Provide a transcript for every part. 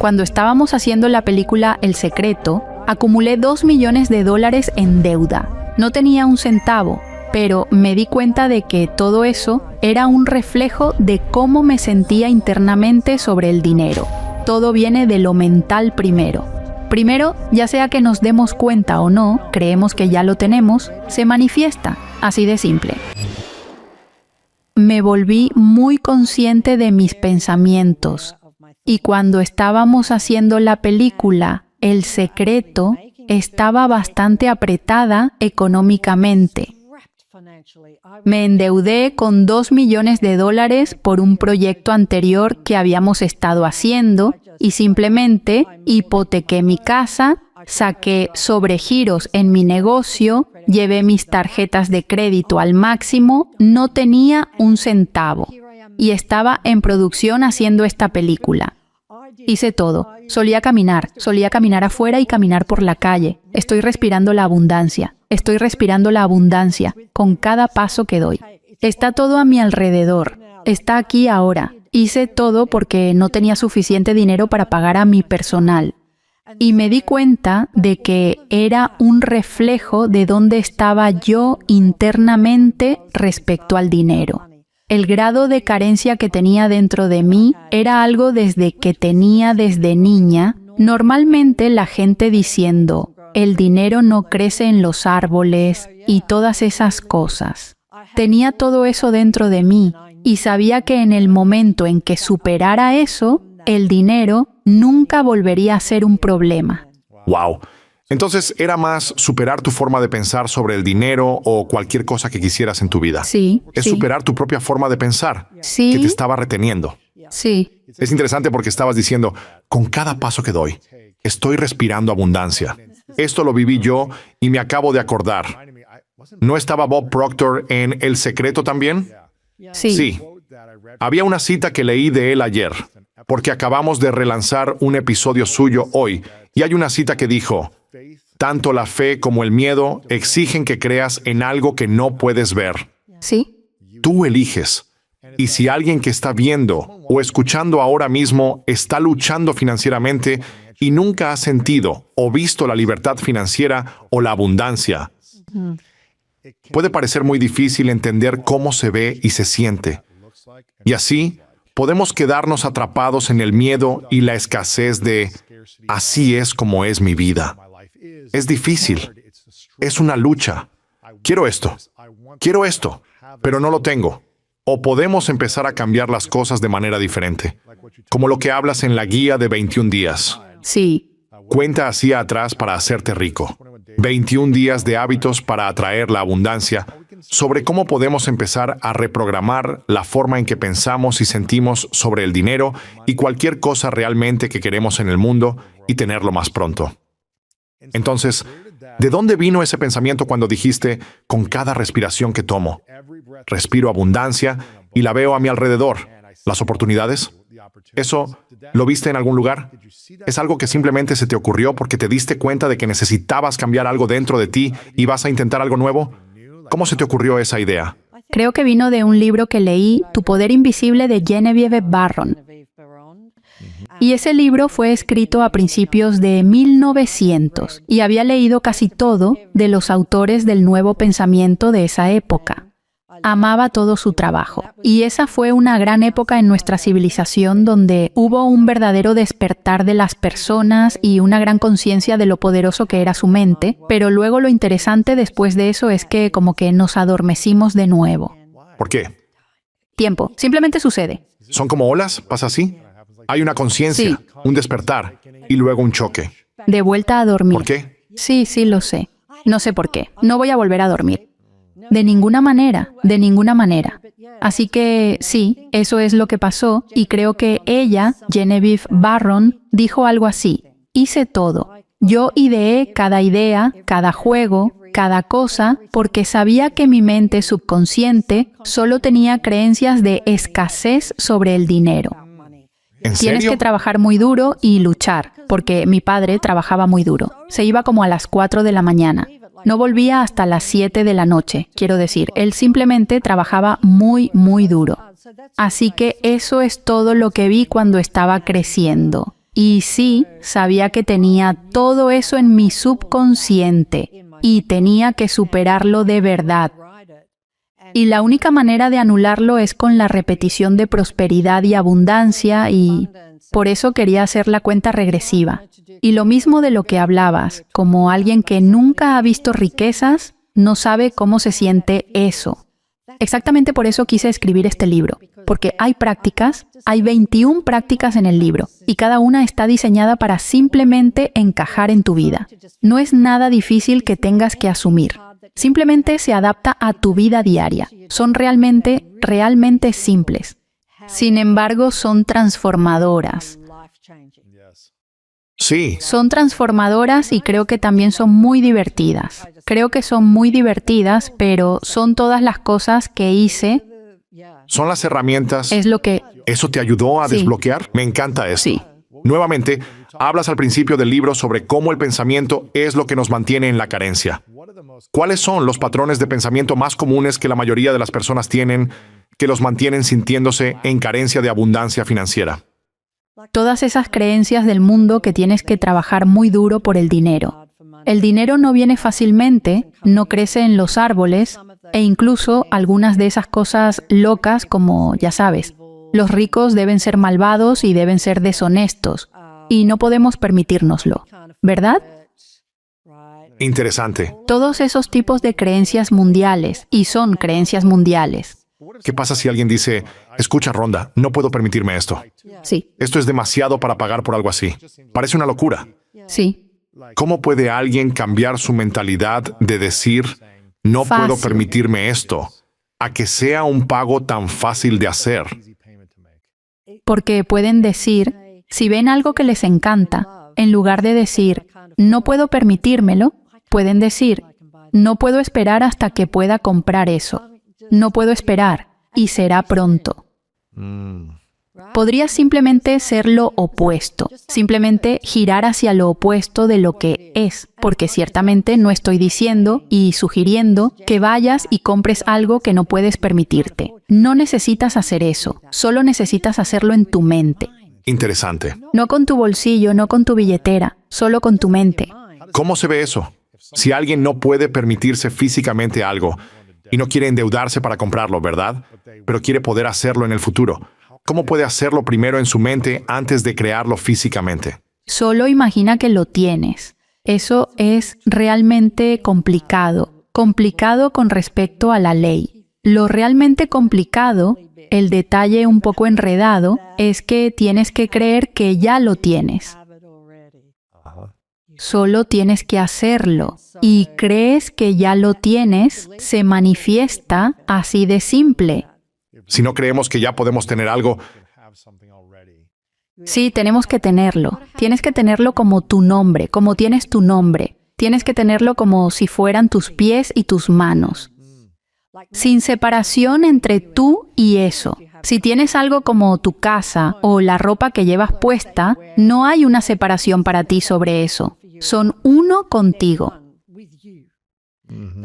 Cuando estábamos haciendo la película El Secreto, acumulé $2 millones en deuda. No tenía un centavo, pero me di cuenta de que todo eso era un reflejo de cómo me sentía internamente sobre el dinero. Todo viene de lo mental primero. Primero, ya sea que nos demos cuenta o no, creemos que ya lo tenemos, se manifiesta, así de simple. Me volví muy consciente de mis pensamientos, y cuando estábamos haciendo la película El Secreto, estaba bastante apretada económicamente. Me endeudé con $2 millones por un proyecto anterior que habíamos estado haciendo y simplemente hipotequé mi casa, saqué sobregiros en mi negocio, llevé mis tarjetas de crédito al máximo, no tenía un centavo y estaba en producción haciendo esta película. Hice todo. Solía caminar afuera y caminar por la calle. Estoy respirando la abundancia con cada paso que doy. Está todo a mi alrededor. Está aquí ahora. Hice todo porque no tenía suficiente dinero para pagar a mi personal. Y me di cuenta de que era un reflejo de dónde estaba yo internamente respecto al dinero. El grado de carencia que tenía dentro de mí era algo desde niña, normalmente la gente diciendo, el dinero no crece en los árboles y todas esas cosas. Tenía todo eso dentro de mí y sabía que en el momento en que superara eso, el dinero nunca volvería a ser un problema. ¡Wow! Entonces, ¿era más superar tu forma de pensar sobre el dinero o cualquier cosa que quisieras en tu vida? Sí. Es superar tu propia forma de pensar Sí. que te estaba reteniendo. Sí. Es interesante porque estabas diciendo, con cada paso que doy, estoy respirando abundancia. Esto lo viví yo y me acabo de acordar. ¿No estaba Bob Proctor en El Secreto también? Sí. Había una cita que leí de él ayer, porque acabamos de relanzar un episodio suyo hoy, y hay una cita que dijo, tanto la fe como el miedo exigen que creas en algo que no puedes ver. Sí. Tú eliges. Y si alguien que está viendo o escuchando ahora mismo está luchando financieramente y nunca ha sentido o visto la libertad financiera o la abundancia, puede parecer muy difícil entender cómo se ve y se siente. Y así, podemos quedarnos atrapados en el miedo y la escasez de así es como es mi vida. Es difícil. Es una lucha. Quiero esto, pero no lo tengo. O podemos empezar a cambiar las cosas de manera diferente, como lo que hablas en la guía de 21 días. Sí. Cuenta hacia atrás para hacerte rico. 21 días de hábitos para atraer la abundancia, sobre cómo podemos empezar a reprogramar la forma en que pensamos y sentimos sobre el dinero y cualquier cosa realmente que queremos en el mundo y tenerlo más pronto. Entonces, ¿de dónde vino ese pensamiento cuando dijiste, con cada respiración que tomo, respiro abundancia y la veo a mi alrededor? ¿Las oportunidades? ¿Eso lo viste en algún lugar? ¿Es algo que simplemente se te ocurrió porque te diste cuenta de que necesitabas cambiar algo dentro de ti y vas a intentar algo nuevo? ¿Cómo se te ocurrió esa idea? Creo que vino de un libro que leí, Tu Poder Invisible, de Genevieve Barron. Y ese libro fue escrito a principios de 1900 y había leído casi todo de los autores del nuevo pensamiento de esa época. Amaba todo su trabajo. Y esa fue una gran época en nuestra civilización donde hubo un verdadero despertar de las personas y una gran conciencia de lo poderoso que era su mente, pero luego lo interesante después de eso es que como que nos adormecimos de nuevo. ¿Por qué? Tiempo. Simplemente sucede. ¿Son como olas? ¿Pasa así? Hay una conciencia, Sí. un despertar y luego un choque. De vuelta a dormir. ¿Por qué? Sí, lo sé. No sé por qué. No voy a volver a dormir. De ninguna manera. Así que sí, eso es lo que pasó y creo que ella, Genevieve Barron, dijo algo así. Hice todo. Yo ideé cada idea, cada juego, cada cosa, porque sabía que mi mente subconsciente solo tenía creencias de escasez sobre el dinero. ¿En Tienes serio? que trabajar muy duro y luchar, porque mi padre trabajaba muy duro. Se iba como a las 4 de la mañana. No volvía hasta las 7 de la noche. Quiero decir, él simplemente trabajaba muy, muy duro. Así que eso es todo lo que vi cuando estaba creciendo. Y sí, sabía que tenía todo eso en mi subconsciente y tenía que superarlo de verdad. Y la única manera de anularlo es con la repetición de prosperidad y abundancia, y por eso quería hacer la cuenta regresiva. Y lo mismo de lo que hablabas, como alguien que nunca ha visto riquezas, no sabe cómo se siente eso. Exactamente por eso quise escribir este libro, porque hay 21 prácticas en el libro, y cada una está diseñada para simplemente encajar en tu vida. No es nada difícil que tengas que asumir. Simplemente se adapta a tu vida diaria. Son realmente simples. Sin embargo, son transformadoras. Sí, Son transformadoras y creo que también son muy divertidas. Creo que son muy divertidas, pero son todas las cosas que hice. son las herramientas. Es lo que... ¿Eso te ayudó a Sí. desbloquear? Me encanta esto. Sí. Nuevamente, hablas al principio del libro sobre cómo el pensamiento es lo que nos mantiene en la carencia. ¿Cuáles son los patrones de pensamiento más comunes que la mayoría de las personas tienen que los mantienen sintiéndose en carencia de abundancia financiera? Todas esas creencias del mundo que tienes que trabajar muy duro por el dinero. El dinero no viene fácilmente, no crece en los árboles, e incluso algunas de esas cosas locas como, ya sabes, los ricos deben ser malvados y deben ser deshonestos, y no podemos permitírnoslo, ¿verdad? Interesante. Todos esos tipos de creencias mundiales, y son creencias mundiales. ¿Qué pasa si alguien dice, escucha, Rhonda, no puedo permitirme esto? Sí, Esto es demasiado para pagar por algo así. Parece una locura. sí. ¿Cómo puede alguien cambiar su mentalidad de decir, no puedo Fácil. permitirme esto, a que sea un pago tan fácil de hacer? Porque pueden decir, si ven algo que les encanta, en lugar de decir, no puedo permitírmelo, pueden decir, no puedo esperar hasta que pueda comprar eso. No puedo esperar, y será pronto. Podría simplemente ser lo opuesto, simplemente girar hacia lo opuesto de lo que es, porque ciertamente no estoy diciendo y sugiriendo que vayas y compres algo que no puedes permitirte. No necesitas hacer eso, solo necesitas hacerlo en tu mente. Interesante. No con tu bolsillo, no con tu billetera, solo con tu mente. ¿Cómo se ve eso? Si alguien no puede permitirse físicamente algo y no quiere endeudarse para comprarlo, ¿verdad? Pero quiere poder hacerlo en el futuro. ¿Cómo puede hacerlo primero en su mente antes de crearlo físicamente? Solo imagina que lo tienes. Eso es realmente complicado. Complicado con respecto a la ley. Lo realmente complicado, el detalle un poco enredado, es que tienes que creer que ya lo tienes. Solo tienes que hacerlo. Y crees que ya lo tienes, se manifiesta así de simple. Si no creemos que ya podemos tener algo, Sí, tenemos que tenerlo. Tienes que tenerlo como tu nombre, como tienes tu nombre. Tienes que tenerlo como si fueran tus pies y tus manos. Sin separación entre tú y eso. Si tienes algo como tu casa o la ropa que llevas puesta, no hay una separación para ti sobre eso. Son uno contigo.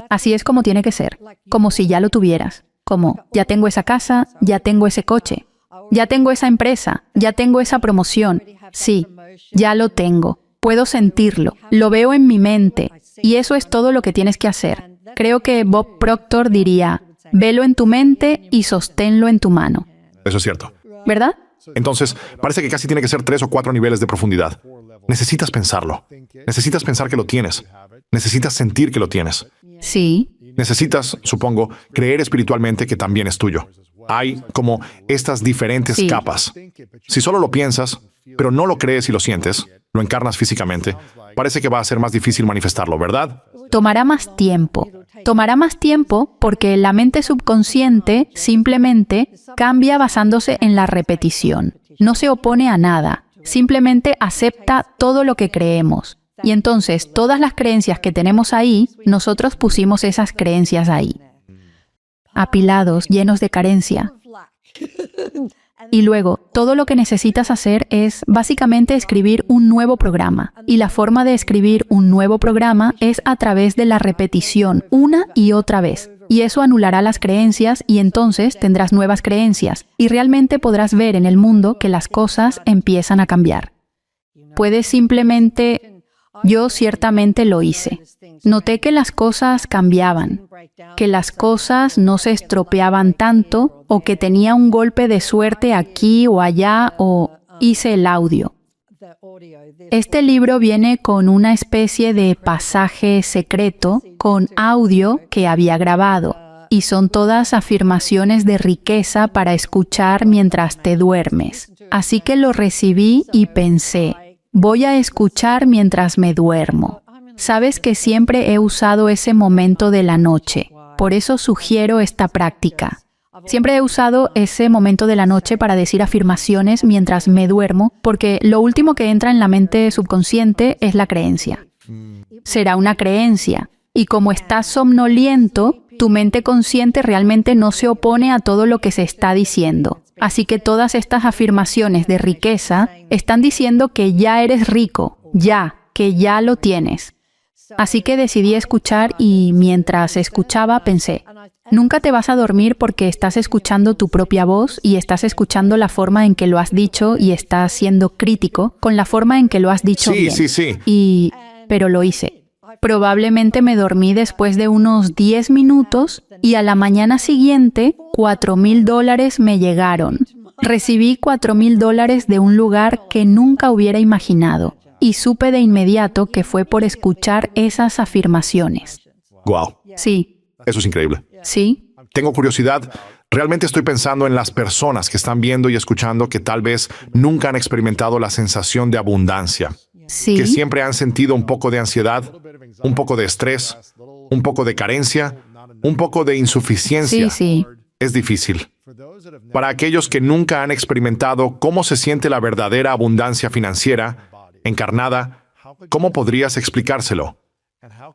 Así es como tiene que ser, como si ya lo tuvieras. Como, ya tengo esa casa, ya tengo ese coche, ya tengo esa empresa, ya tengo esa promoción. Sí, ya lo tengo. Puedo sentirlo, lo veo en mi mente. Y eso es todo lo que tienes que hacer. Creo que Bob Proctor diría, velo en tu mente y sosténlo en tu mano. eso es cierto. ¿Verdad? Entonces, parece que casi tiene que ser 3 o 4 niveles de profundidad. Necesitas pensarlo. Necesitas pensar que lo tienes. Necesitas sentir que lo tienes. Sí, Necesitas, supongo, creer espiritualmente que también es tuyo. Hay como estas diferentes Sí. capas. Si solo lo piensas, pero no lo crees y lo sientes, lo encarnas físicamente, parece que va a ser más difícil manifestarlo, ¿verdad? tomará más tiempo. Tomará más tiempo porque la mente subconsciente simplemente cambia basándose en la repetición. No se opone a nada, simplemente acepta todo lo que creemos. Y entonces, todas las creencias que tenemos ahí, nosotros pusimos esas creencias ahí. Apilados, llenos de carencia. Y luego, todo lo que necesitas hacer es básicamente escribir un nuevo programa. Y la forma de escribir un nuevo programa es a través de la repetición, una y otra vez. Y eso anulará las creencias y entonces tendrás nuevas creencias. Y realmente podrás ver en el mundo que las cosas empiezan a cambiar. Puedes simplemente... Yo ciertamente lo hice. Noté que las cosas cambiaban, que las cosas no se estropeaban tanto o que tenía un golpe de suerte aquí o allá o hice el audio. Este libro viene con una especie de pasaje secreto con audio que había grabado y son todas afirmaciones de riqueza para escuchar mientras te duermes. Así que lo recibí y pensé, voy a escuchar mientras me duermo. Sabes que siempre he usado ese momento de la noche, por eso sugiero esta práctica. Siempre he usado ese momento de la noche para decir afirmaciones mientras me duermo, porque lo último que entra en la mente subconsciente es la creencia. Será una creencia, y como estás somnoliento, tu mente consciente realmente no se opone a todo lo que se está diciendo. Así que todas estas afirmaciones de riqueza están diciendo que ya eres rico, que ya lo tienes. Así que decidí escuchar y mientras escuchaba pensé, nunca te vas a dormir porque estás escuchando tu propia voz y estás escuchando la forma en que lo has dicho y estás siendo crítico con la forma en que lo has dicho bien. Sí. Pero lo hice. Probablemente me dormí después de unos 10 minutos y a la mañana siguiente $4,000 me llegaron. Recibí $4,000 de un lugar que nunca hubiera imaginado. Y supe de inmediato que fue por escuchar esas afirmaciones. Wow. Sí. Eso es increíble. Sí. Tengo curiosidad. Realmente estoy pensando en las personas que están viendo y escuchando que tal vez nunca han experimentado la sensación de abundancia. Sí. Que siempre han sentido un poco de ansiedad, un poco de estrés, un poco de carencia, un poco de insuficiencia. Sí. Es difícil. Para aquellos que nunca han experimentado cómo se siente la verdadera abundancia financiera, encarnada, ¿cómo podrías explicárselo?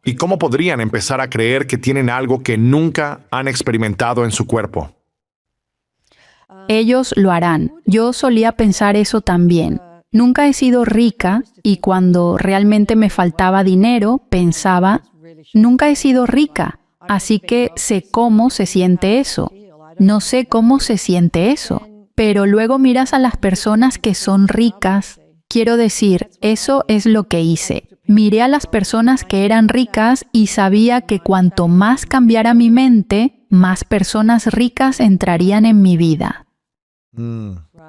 ¿Y cómo podrían empezar a creer que tienen algo que nunca han experimentado en su cuerpo? Ellos lo harán. Yo solía pensar eso también. Nunca he sido rica y cuando realmente me faltaba dinero, pensaba, nunca he sido rica, así que sé cómo se siente eso. No sé cómo se siente eso. Pero luego miras a las personas que son ricas. Quiero decir, eso es lo que hice. Miré a las personas que eran ricas y sabía que cuanto más cambiara mi mente, más personas ricas entrarían en mi vida.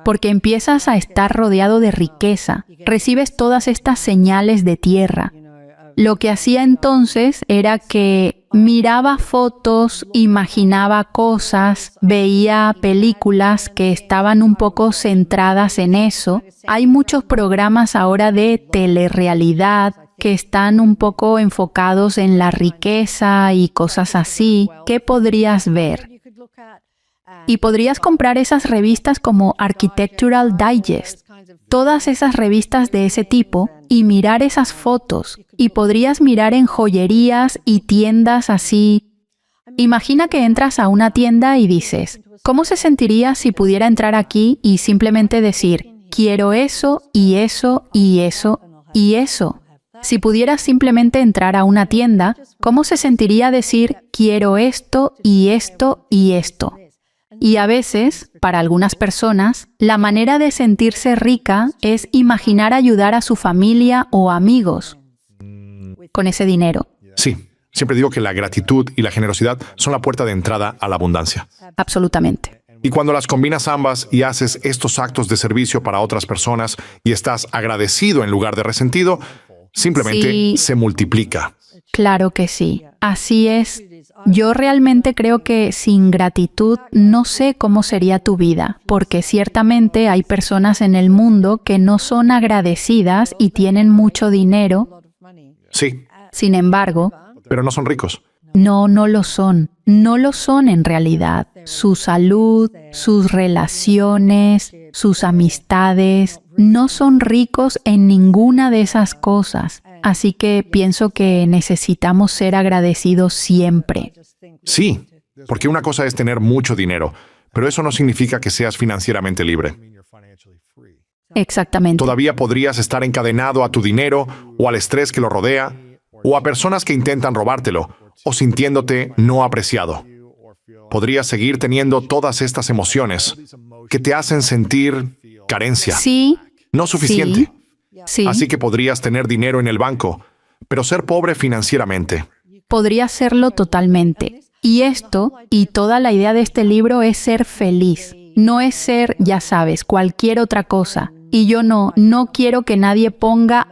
Porque empiezas a estar rodeado de riqueza, recibes todas estas señales de tierra. Lo que hacía entonces era que miraba fotos, imaginaba cosas, veía películas que estaban un poco centradas en eso. Hay muchos programas ahora de telerrealidad que están un poco enfocados en la riqueza y cosas así. ¿Qué podrías ver? Y podrías comprar esas revistas como Architectural Digest, todas esas revistas de ese tipo, y mirar esas fotos. Y podrías mirar en joyerías y tiendas así. Imagina que entras a una tienda y dices, ¿cómo se sentiría si pudiera entrar aquí y simplemente decir, quiero eso, y eso, y eso, y eso? Si pudieras simplemente entrar a una tienda, ¿cómo se sentiría decir, quiero esto, y esto, y esto? Y a veces, para algunas personas, la manera de sentirse rica es imaginar ayudar a su familia o amigos con ese dinero. Sí, siempre digo que la gratitud y la generosidad son la puerta de entrada a la abundancia. Absolutamente. Y cuando las combinas ambas y haces estos actos de servicio para otras personas y estás agradecido en lugar de resentido, simplemente se multiplica. Claro que sí. Así es. Yo realmente creo que sin gratitud no sé cómo sería tu vida, porque ciertamente hay personas en el mundo que no son agradecidas y tienen mucho dinero. Sí. Sin embargo, pero no son ricos. No lo son. No lo son en realidad. Su salud, sus relaciones, sus amistades, no son ricos en ninguna de esas cosas. Así que pienso que necesitamos ser agradecidos siempre. Sí, porque una cosa es tener mucho dinero, pero eso no significa que seas financieramente libre. Exactamente. Todavía podrías estar encadenado a tu dinero o al estrés que lo rodea, o a personas que intentan robártelo, o sintiéndote no apreciado. Podrías seguir teniendo todas estas emociones que te hacen sentir carencia, Sí. no suficiente. Sí, Así que podrías tener dinero en el banco, pero ser pobre financieramente. podría serlo totalmente. Y esto, y toda la idea de este libro es ser feliz. No es ser, ya sabes, cualquier otra cosa. Y yo no quiero que nadie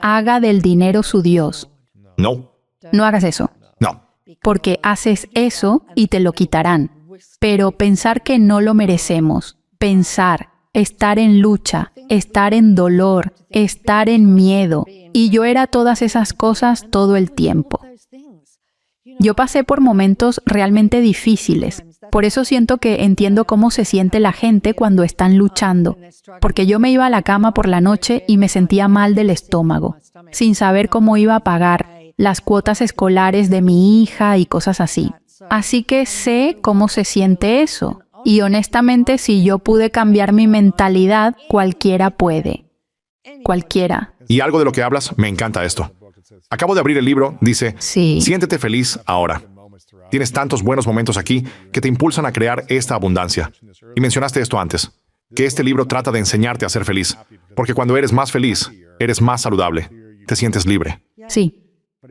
haga del dinero su Dios. No, No hagas eso, no. porque haces eso y te lo quitarán. Pero pensar que no lo merecemos, pensar, estar en lucha, estar en dolor, estar en miedo. Y yo era todas esas cosas todo el tiempo. Yo pasé por momentos realmente difíciles. Por eso siento que entiendo cómo se siente la gente cuando están luchando. Porque yo me iba a la cama por la noche y me sentía mal del estómago, sin saber cómo iba a pagar las cuotas escolares de mi hija y cosas así. Así que sé cómo se siente eso. Y honestamente, si yo pude cambiar mi mentalidad, cualquiera puede. Cualquiera. Y algo de lo que hablas, me encanta esto. Acabo de abrir el libro, dice, Sí. siéntete feliz ahora. Tienes tantos buenos momentos aquí que te impulsan a crear esta abundancia. Y mencionaste esto antes, que este libro trata de enseñarte a ser feliz, porque cuando eres más feliz, eres más saludable, te sientes libre. Sí.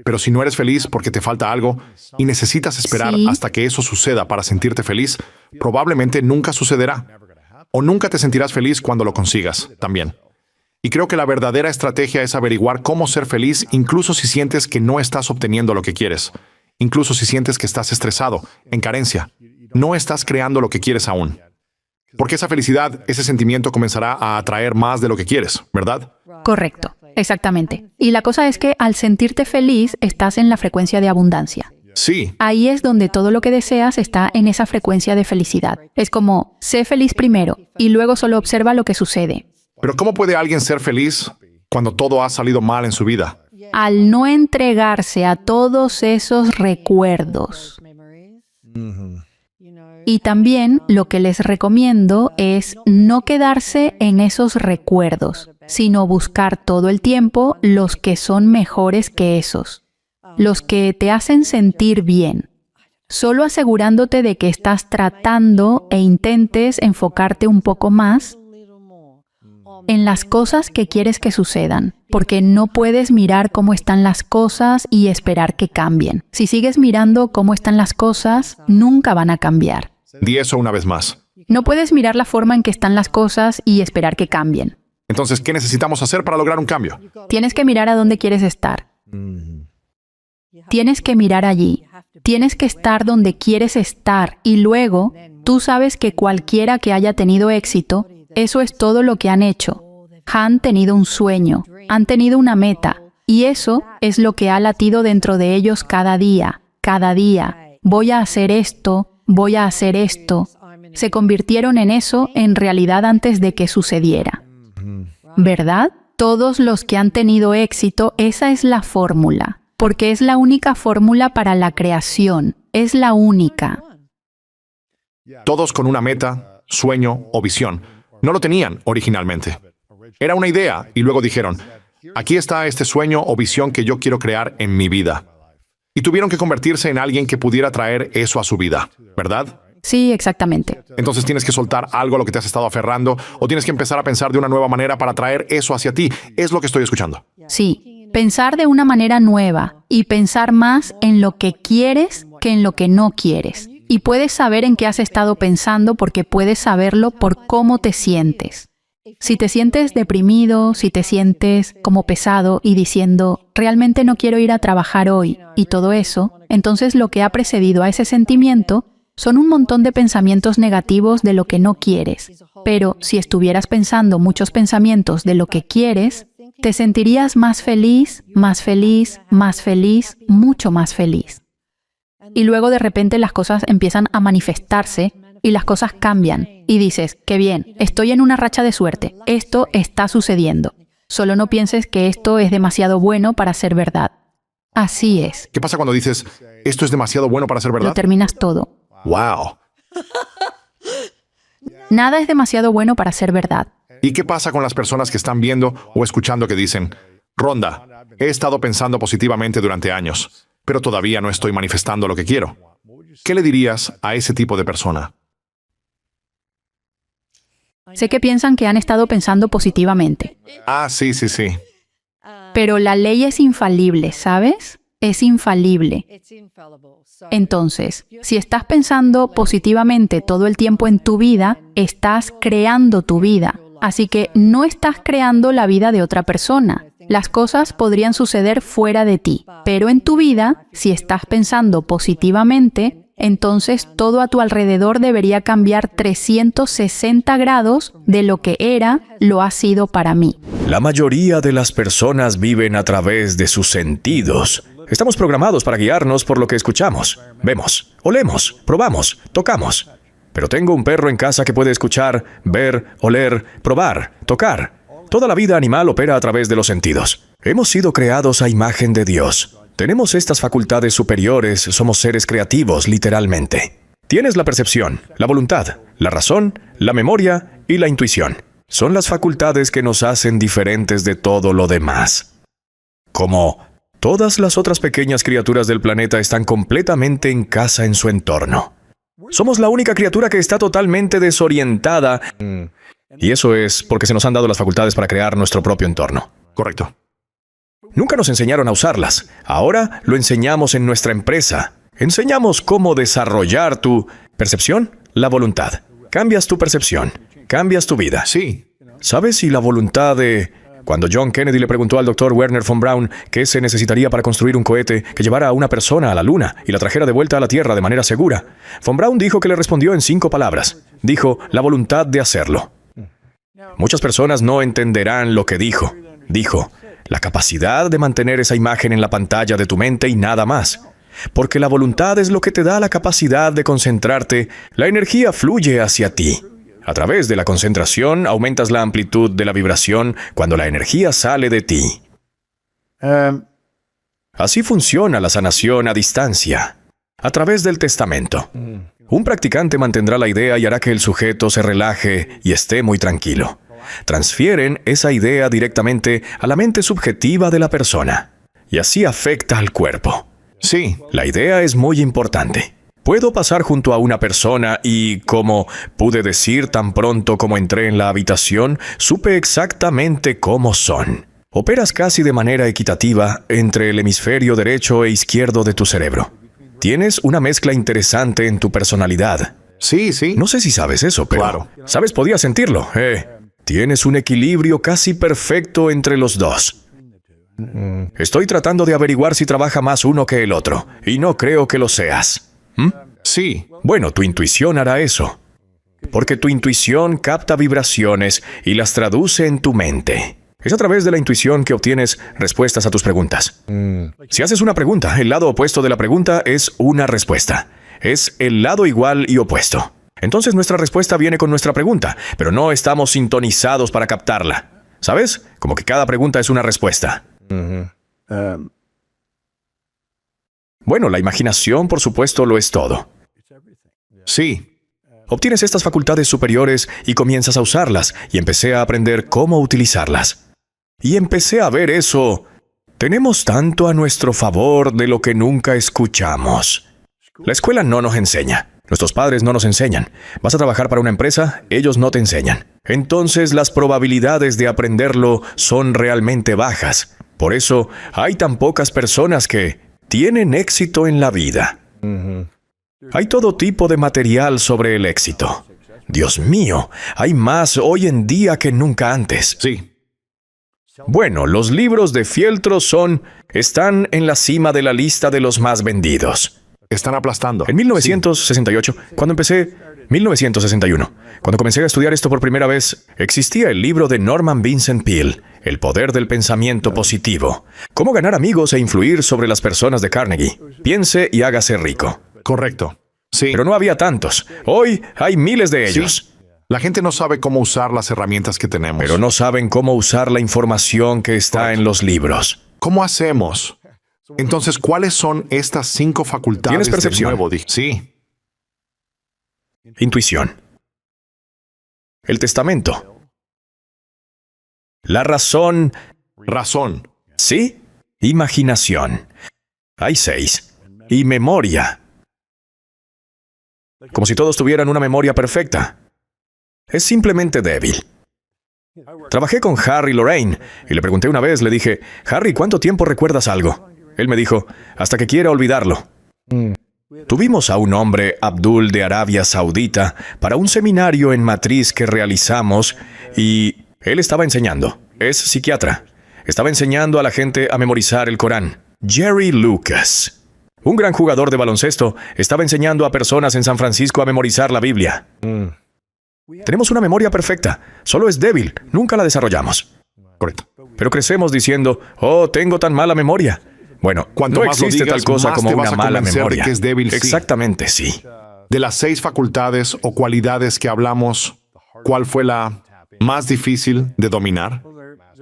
Pero si no eres feliz porque te falta algo y necesitas esperar Sí. hasta que eso suceda para sentirte feliz, probablemente nunca sucederá. O nunca te sentirás feliz cuando lo consigas, también. Y creo que la verdadera estrategia es averiguar cómo ser feliz incluso si sientes que no estás obteniendo lo que quieres. Incluso si sientes que estás estresado, en carencia. No estás creando lo que quieres aún. Porque esa felicidad, ese sentimiento comenzará a atraer más de lo que quieres, ¿verdad? Correcto. Exactamente. Y la cosa es que al sentirte feliz, estás en la frecuencia de abundancia. Sí, Ahí es donde todo lo que deseas está en esa frecuencia de felicidad. Es como, sé feliz primero y luego solo observa lo que sucede. pero ¿cómo puede alguien ser feliz cuando todo ha salido mal en su vida? Al no entregarse a todos esos recuerdos. Y también lo que les recomiendo es no quedarse en esos recuerdos, sino buscar todo el tiempo los que son mejores que esos, los que te hacen sentir bien, solo asegurándote de que estás tratando e intentes enfocarte un poco más en las cosas que quieres que sucedan, porque no puedes mirar cómo están las cosas y esperar que cambien. Si sigues mirando cómo están las cosas, nunca van a cambiar. Di eso una vez más. No puedes mirar la forma en que están las cosas y esperar que cambien. Entonces, ¿qué necesitamos hacer para lograr un cambio? Tienes que mirar a dónde quieres estar. Tienes que mirar allí. Tienes que estar donde quieres estar y luego tú sabes que cualquiera que haya tenido éxito, eso es todo lo que han hecho. Han tenido un sueño, han tenido una meta y eso es lo que ha latido dentro de ellos cada día, cada día. Voy a hacer esto, voy a hacer esto. Se convirtieron en eso en realidad antes de que sucediera. ¿Verdad? Todos los que han tenido éxito, esa es la fórmula, porque es la única fórmula para la creación, es la única. Todos con una meta, sueño o visión. No lo tenían originalmente. Era una idea y luego dijeron, aquí está este sueño o visión que yo quiero crear en mi vida. Y tuvieron que convertirse en alguien que pudiera traer eso a su vida, ¿verdad? Sí, exactamente. Entonces tienes que soltar algo a lo que te has estado aferrando o tienes que empezar a pensar de una nueva manera para traer eso hacia ti. Es lo que estoy escuchando. Sí, pensar de una manera nueva y pensar más en lo que quieres que en lo que no quieres. Y puedes saber en qué has estado pensando porque puedes saberlo por cómo te sientes. Si te sientes deprimido, si te sientes como pesado y diciendo, realmente no quiero ir a trabajar hoy y todo eso, entonces lo que ha precedido a ese sentimiento son un montón de pensamientos negativos de lo que no quieres. Pero si estuvieras pensando muchos pensamientos de lo que quieres, te sentirías más feliz, más feliz, más feliz, mucho más feliz. Y luego de repente las cosas empiezan a manifestarse y las cosas cambian. Y dices, qué bien, estoy en una racha de suerte. Esto está sucediendo. Solo no pienses que esto es demasiado bueno para ser verdad. Así es. ¿Qué pasa cuando dices, esto es demasiado bueno para ser Lo verdad? terminas todo. ¡Wow! Nada es demasiado bueno para ser verdad. ¿Y qué pasa con las personas que están viendo o escuchando que dicen, Rhonda, he estado pensando positivamente durante años, pero todavía no estoy manifestando lo que quiero? ¿Qué le dirías a ese tipo de persona? Sé que piensan que han estado pensando positivamente. Ah, sí, sí, sí. Pero la ley es infalible, ¿sabes? Es infalible. Entonces, si estás pensando positivamente todo el tiempo en tu vida, estás creando tu vida. Así que no estás creando la vida de otra persona. Las cosas podrían suceder fuera de ti. Pero en tu vida, si estás pensando positivamente, entonces todo a tu alrededor debería cambiar 360 grados de lo que era, lo ha sido para mí. La mayoría de las personas viven a través de sus sentidos. Estamos programados para guiarnos por lo que escuchamos, vemos, olemos, probamos, tocamos. Pero tengo un perro en casa que puede escuchar, ver, oler, probar, tocar. Toda la vida animal opera a través de los sentidos. Hemos sido creados a imagen de Dios. Tenemos estas facultades superiores, somos seres creativos, literalmente. Tienes la percepción, la voluntad, la razón, la memoria y la intuición. Son las facultades que nos hacen diferentes de todo lo demás. Como todas las otras pequeñas criaturas del planeta están completamente en casa en su entorno. Somos la única criatura que está totalmente desorientada. Y eso es porque se nos han dado las facultades para crear nuestro propio entorno. Correcto. Nunca nos enseñaron a usarlas. Ahora lo enseñamos en nuestra empresa. Enseñamos cómo desarrollar tu percepción, la voluntad. Cambias tu percepción, cambias tu vida. Sí. ¿Sabes si la voluntad de... Cuando John Kennedy le preguntó al Dr. Wernher von Braun qué se necesitaría para construir un cohete que llevara a una persona a la Luna y la trajera de vuelta a la Tierra de manera segura, von Braun dijo que le respondió en 5 palabras. Dijo, la voluntad de hacerlo. Muchas personas no entenderán lo que dijo. Dijo, la capacidad de mantener esa imagen en la pantalla de tu mente y nada más. Porque la voluntad es lo que te da la capacidad de concentrarte. La energía fluye hacia ti. A través de la concentración aumentas la amplitud de la vibración cuando la energía sale de ti. Así funciona la sanación a distancia, a través del testamento. Un practicante mantendrá la idea y hará que el sujeto se relaje y esté muy tranquilo. Transfieren esa idea directamente a la mente subjetiva de la persona, y así afecta al cuerpo. Sí. La idea es muy importante. Puedo pasar junto a una persona y, como pude decir tan pronto como entré en la habitación, supe exactamente cómo son. Operas casi de manera equitativa entre el hemisferio derecho e izquierdo de tu cerebro. Tienes una mezcla interesante en tu personalidad. Sí, sí. No sé si sabes eso, pero... Claro. ¿Sabes? Podías sentirlo. Tienes un equilibrio casi perfecto entre los dos. Estoy tratando de averiguar si trabaja más uno que el otro, y no creo que lo seas. Sí. Bueno, tu intuición hará eso. Porque tu intuición capta vibraciones y las traduce en tu mente. Es a través de la intuición que obtienes respuestas a tus preguntas. Si haces una pregunta, el lado opuesto de la pregunta es una respuesta. Es el lado igual y opuesto. Entonces nuestra respuesta viene con nuestra pregunta, pero no estamos sintonizados para captarla. ¿Sabes? Como que cada pregunta es una respuesta. Bueno, la imaginación, por supuesto, lo es todo. Sí. Obtienes estas facultades superiores y comienzas a usarlas, y empecé a aprender cómo utilizarlas. Y empecé a ver eso. Tenemos tanto a nuestro favor de lo que nunca escuchamos. La escuela no nos enseña. Nuestros padres no nos enseñan. Vas a trabajar para una empresa, ellos no te enseñan. Entonces las probabilidades de aprenderlo son realmente bajas. Por eso hay tan pocas personas que tienen éxito en la vida. Hay todo tipo de material sobre el éxito. Dios mío, hay más hoy en día que nunca antes. Sí. Bueno, los libros de fieltro están en la cima de la lista de los más vendidos. Están aplastando. En 1968, cuando empecé... 1961, cuando comencé a estudiar esto por primera vez, existía el libro de Norman Vincent Peale, El poder del pensamiento positivo. Cómo ganar amigos e influir sobre las personas de Carnegie. Piense y hágase rico. Correcto. Sí. Pero no había tantos. Hoy hay miles de ellos. Sí. La gente no sabe cómo usar las herramientas que tenemos. Pero no saben cómo usar la información que está en los libros. ¿Cómo hacemos? Entonces, ¿cuáles son estas 5 facultades? ¿Tienes percepción? De nuevo? Sí. Intuición. El testamento. La razón. Razón. Sí. Imaginación. Hay 6. Y memoria. Como si todos tuvieran una memoria perfecta. Es simplemente débil. Trabajé con Harry Lorraine y le pregunté una vez, le dije, Harry, ¿cuánto tiempo recuerdas algo? Él me dijo, hasta que quiera olvidarlo. Tuvimos a un hombre, Abdul, de Arabia Saudita, para un seminario en Matriz que realizamos y él estaba enseñando. Es psiquiatra. Estaba enseñando a la gente a memorizar el Corán. Jerry Lucas, un gran jugador de baloncesto, estaba enseñando a personas en San Francisco a memorizar la Biblia. Tenemos una memoria perfecta, solo es débil, nunca la desarrollamos. Correcto. Pero crecemos diciendo, oh, tengo tan mala memoria. Bueno, Cuanto no más lo existe digas, tal cosa más como te vas una a mala convencer de memoria. que es débil, sí. Exactamente, sí. De las 6 facultades o cualidades que hablamos, ¿cuál fue la más difícil de dominar?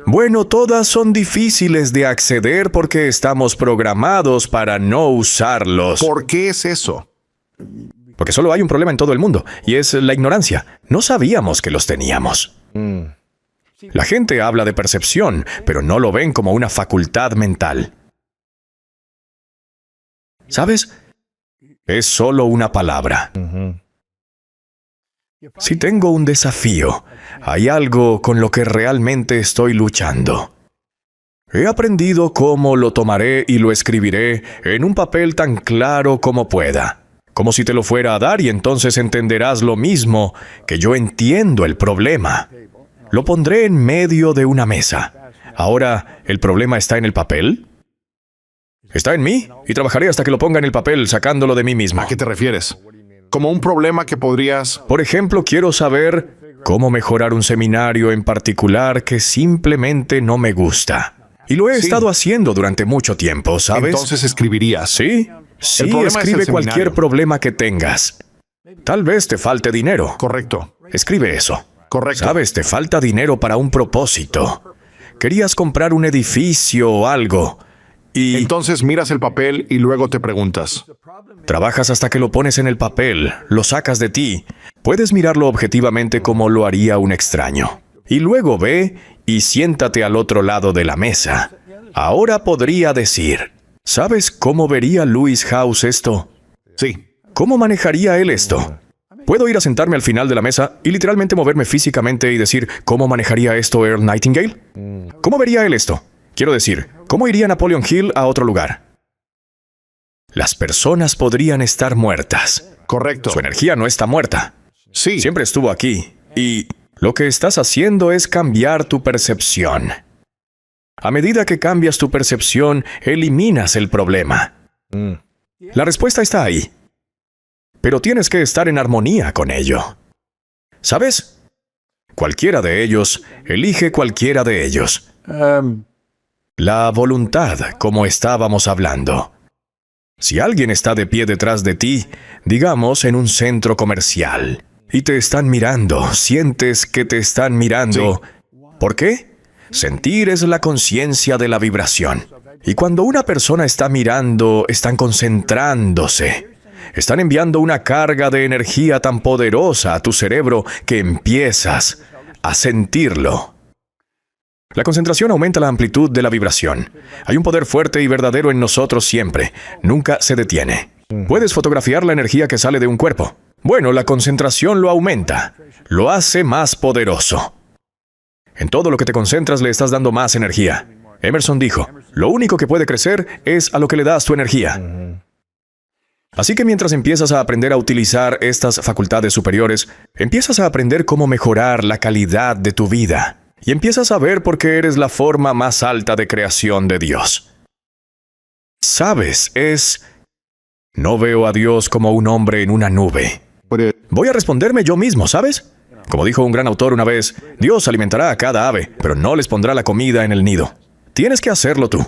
Bueno, todas son difíciles de acceder porque estamos programados para no usarlos. ¿Por qué es eso? Porque solo hay un problema en todo el mundo, y es la ignorancia. No sabíamos que los teníamos. La gente habla de percepción, pero no lo ven como una facultad mental. ¿Sabes? Es solo una palabra. Si tengo un desafío, hay algo con lo que realmente estoy luchando. He aprendido cómo lo tomaré y lo escribiré en un papel tan claro como pueda. Como si te lo fuera a dar y entonces entenderás lo mismo que yo entiendo el problema. Lo pondré en medio de una mesa. Ahora, ¿el problema está en el papel? Está en mí y trabajaré hasta que lo ponga en el papel, sacándolo de mí mismo. ¿A qué te refieres? Como un problema que podrías... Por ejemplo, quiero saber cómo mejorar un seminario en particular que simplemente no me gusta. Y lo he estado haciendo durante mucho tiempo, ¿sabes? Entonces escribirías. Sí, sí, problema es el escribe cualquier seminario. problema que tengas. Tal vez te falte dinero. Correcto. Escribe eso. Correcto. Sabes, te falta dinero para un propósito. Querías comprar un edificio o algo. Y Entonces miras el papel y luego te preguntas, trabajas hasta que lo pones en el papel, lo sacas de ti. Puedes mirarlo objetivamente como lo haría un extraño. Y luego ve y siéntate al otro lado de la mesa. Ahora podría decir, ¿sabes cómo vería Lewis House esto? sí, ¿Cómo manejaría él esto? Puedo ir a sentarme al final de la mesa y literalmente moverme físicamente y decir, ¿cómo manejaría esto Earl Nightingale? ¿Cómo vería él esto? Quiero decir, ¿cómo iría Napoleon Hill a otro lugar? Las personas podrían estar muertas. correcto. Su energía no está muerta. Sí, Siempre estuvo aquí. Y lo que estás haciendo es cambiar tu percepción. A medida que cambias tu percepción, eliminas el problema. La respuesta está ahí. Pero tienes que estar en armonía con ello. ¿Sabes? Cualquiera de ellos, elige cualquiera de ellos. La voluntad, como estábamos hablando. Si alguien está de pie detrás de ti, digamos en un centro comercial, y te están mirando, sientes que te están mirando. ¿Por qué? Sentir es la conciencia de la vibración. Y cuando una persona está mirando, están concentrándose. Están enviando una carga de energía tan poderosa a tu cerebro que empiezas a sentirlo. La concentración aumenta la amplitud de la vibración. Hay un poder fuerte y verdadero en nosotros siempre. Nunca se detiene. Puedes fotografiar la energía que sale de un cuerpo. Bueno, la concentración lo aumenta. Lo hace más poderoso. En todo lo que te concentras le estás dando más energía. Emerson dijo, lo único que puede crecer es a lo que le das tu energía. Así que mientras empiezas a aprender a utilizar estas facultades superiores, empiezas a aprender cómo mejorar la calidad de tu vida. Y empiezas a ver por qué eres la forma más alta de creación de Dios. ¿Sabes? No veo a Dios como un hombre en una nube. Voy a responderme yo mismo, ¿sabes? Como dijo un gran autor una vez, Dios alimentará a cada ave, pero no les pondrá la comida en el nido. Tienes que hacerlo tú.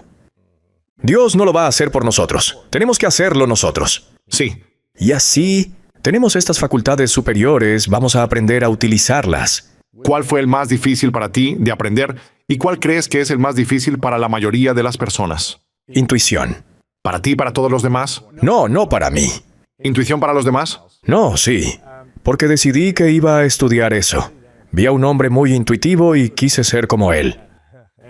Dios no lo va a hacer por nosotros. Tenemos que hacerlo nosotros. sí. Y así, tenemos estas facultades superiores, vamos a aprender a utilizarlas. ¿Cuál fue el más difícil para ti de aprender y cuál crees que es el más difícil para la mayoría de las personas? Intuición. ¿Para ti y para todos los demás? No, no para mí. ¿Intuición para los demás? No, sí. Porque decidí que iba a estudiar eso. Vi a un hombre muy intuitivo y quise ser como él.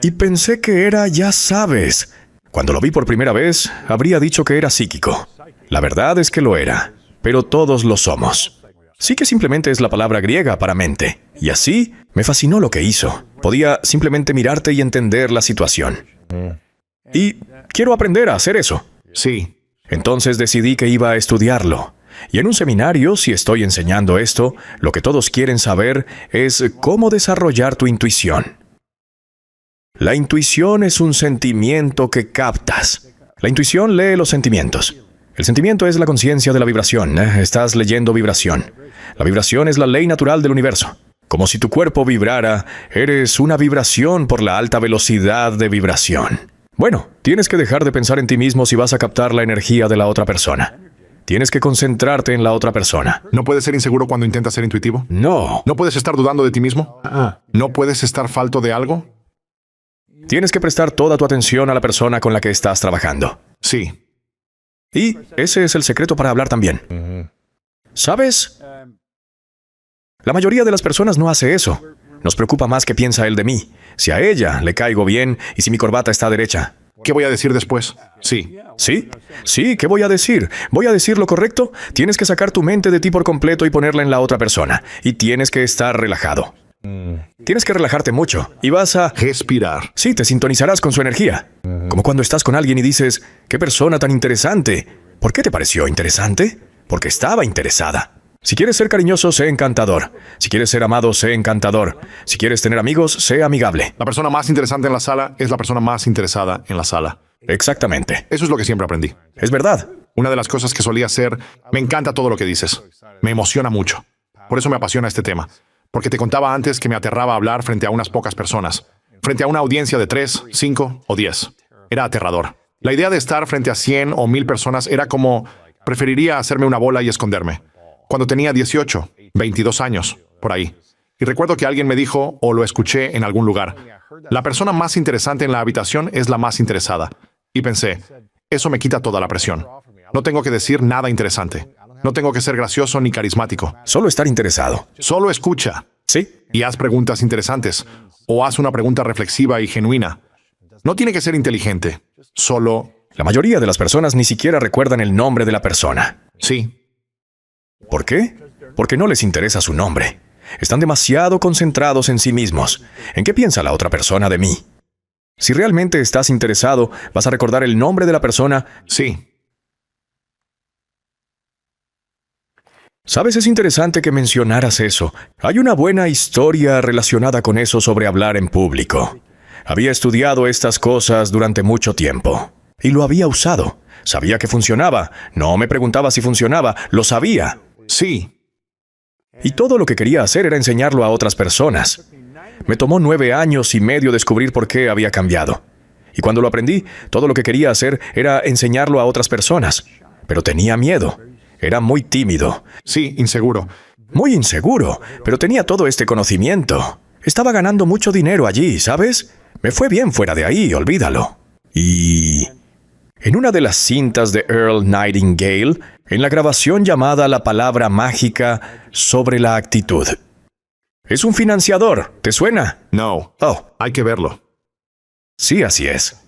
Y pensé que era, ya sabes. Cuando lo vi por primera vez, habría dicho que era psíquico. La verdad es que lo era. Pero todos lo somos. Sí que simplemente es la palabra griega para mente. Y así, Me fascinó lo que hizo. Podía simplemente mirarte y entender la situación. Y quiero aprender a hacer eso. Sí. Entonces decidí que iba a estudiarlo. Y en un seminario, si estoy enseñando esto, lo que todos quieren saber es cómo desarrollar tu intuición. La intuición es un sentimiento que captas. La intuición lee los sentimientos. El sentimiento es la conciencia de la vibración. Estás leyendo vibración. La vibración es la ley natural del universo. Como si tu cuerpo vibrara, eres una vibración por la alta velocidad de vibración. Bueno, tienes que dejar de pensar en ti mismo si vas a captar la energía de la otra persona. Tienes que concentrarte en la otra persona. ¿No puedes ser inseguro cuando intentas ser intuitivo? No. ¿No puedes estar dudando de ti mismo? ¿No puedes estar falto de algo? Tienes que prestar toda tu atención a la persona con la que estás trabajando. Sí. Y ese es el secreto para hablar también. ¿Sabes? La mayoría de las personas no hace eso. Nos preocupa más qué piensa él de mí. Si a ella le caigo bien y si mi corbata está derecha. ¿Qué voy a decir después? Sí. ¿Sí? Sí, ¿qué voy a decir? ¿Voy a decir lo correcto? Tienes que sacar tu mente de ti por completo y ponerla en la otra persona. Y tienes que estar relajado. Tienes que relajarte mucho. Y vas a... Respirar. Sí, te sintonizarás con su energía. Como cuando estás con alguien y dices, ¡qué persona tan interesante! ¿Por qué te pareció interesante? Porque estaba interesada. Si quieres ser cariñoso, sé encantador. Si quieres ser amado, sé encantador. Si quieres tener amigos, sé amigable. La persona más interesante en la sala es la persona más interesada en la sala. Exactamente. Eso es lo que siempre aprendí. Es verdad. Una de las cosas que solía hacer, me encanta todo lo que dices. Me emociona mucho. Por eso me apasiona este tema. Porque te contaba antes que me aterraba hablar frente a unas pocas personas. Frente a una audiencia de 3, 5 o 10. Era aterrador. La idea de estar frente a 100 o 1000 personas era como... Preferiría hacerme una bola y esconderme. Cuando tenía 18, 22 años, por ahí. Y recuerdo que alguien me dijo, o lo escuché en algún lugar, la persona más interesante en la habitación es la más interesada. Y pensé, eso me quita toda la presión. No tengo que decir nada interesante. No tengo que ser gracioso ni carismático. Solo estar interesado. Solo escucha. ¿Sí? Y haz preguntas interesantes. O haz una pregunta reflexiva y genuina. No tiene que ser inteligente. Solo... La mayoría de las personas ni siquiera recuerdan el nombre de la persona. Sí. ¿Por qué? Porque no les interesa su nombre. Están demasiado concentrados en sí mismos. ¿En qué piensa la otra persona de mí? Si realmente estás interesado, vas a recordar el nombre de la persona. Sí. ¿Sabes? Es interesante que mencionaras eso. Hay una buena historia relacionada con eso sobre hablar en público. Había estudiado estas cosas durante mucho tiempo. Y lo había usado. Sabía que funcionaba. No me preguntaba si funcionaba. Lo sabía. Sí. Y todo lo que quería hacer era enseñarlo a otras personas. Me tomó 9 años y medio descubrir por qué había cambiado. Y cuando lo aprendí, todo lo que quería hacer era enseñarlo a otras personas. Pero tenía miedo. Era muy tímido. Sí, inseguro. Muy inseguro, pero tenía todo este conocimiento. Estaba ganando mucho dinero allí, ¿sabes? Me fue bien fuera de ahí, olvídalo. Y... en una de las cintas de Earl Nightingale, en la grabación llamada La palabra mágica sobre la actitud. Es un financiador, ¿te suena? No. Oh, Hay que verlo. sí, así es.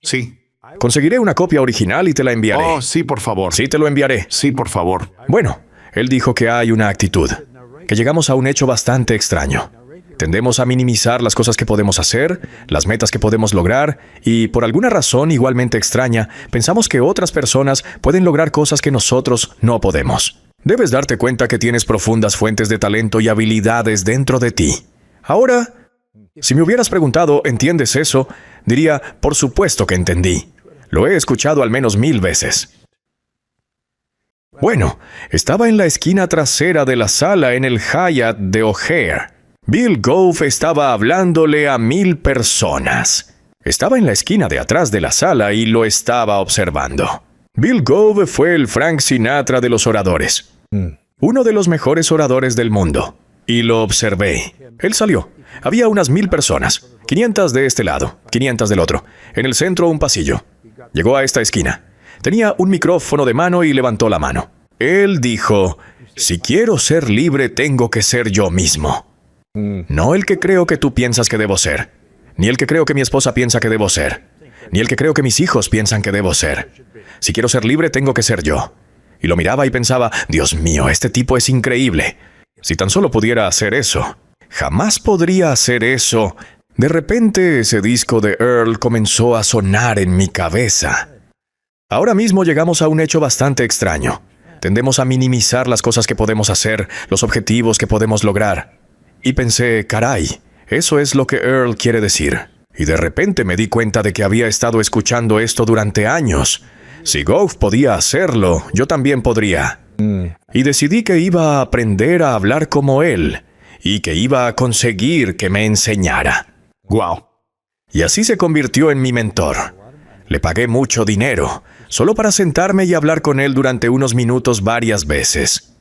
Sí. Conseguiré una copia original y te la enviaré. Oh, sí, por favor. Sí, te lo enviaré. Sí, por favor. Bueno, él dijo que hay una actitud, que llegamos a un hecho bastante extraño. Tendemos a minimizar las cosas que podemos hacer, las metas que podemos lograr, y por alguna razón igualmente extraña, pensamos que otras personas pueden lograr cosas que nosotros no podemos. Debes darte cuenta que tienes profundas fuentes de talento y habilidades dentro de ti. Ahora, si me hubieras preguntado, ¿entiendes eso? Diría, por supuesto que entendí. Lo he escuchado al menos 1000 veces. Bueno, estaba en la esquina trasera de la sala en el Hyatt de O'Hare. Bill Gove estaba hablándole a 1000 personas. Estaba en la esquina de atrás de la sala y lo estaba observando. Bill Gove fue el Frank Sinatra de los oradores. Uno de los mejores oradores del mundo. Y lo observé. Él salió. Había unas 1000 personas. 500 de este lado, 500 del otro. En el centro un pasillo. Llegó a esta esquina. Tenía un micrófono de mano y levantó la mano. Él dijo, si quiero ser libre tengo que ser yo mismo. No el que creo que tú piensas que debo ser. Ni el que creo que mi esposa piensa que debo ser. Ni el que creo que mis hijos piensan que debo ser. Si quiero ser libre tengo que ser yo. Y lo miraba y pensaba, Dios mío, este tipo es increíble. Si tan solo pudiera hacer eso. Jamás podría hacer eso. De repente ese disco de Earl comenzó a sonar en mi cabeza. Ahora mismo llegamos a un hecho bastante extraño. Tendemos a minimizar las cosas que podemos hacer, los objetivos que podemos lograr. Y pensé, caray, eso es lo que Earl quiere decir. Y de repente me di cuenta de que había estado escuchando esto durante años. Si Goff podía hacerlo, yo también podría. Y decidí que iba a aprender a hablar como él, y que iba a conseguir que me enseñara. Wow. Y así se convirtió en mi mentor. Le pagué mucho dinero, solo para sentarme y hablar con él durante unos minutos varias veces.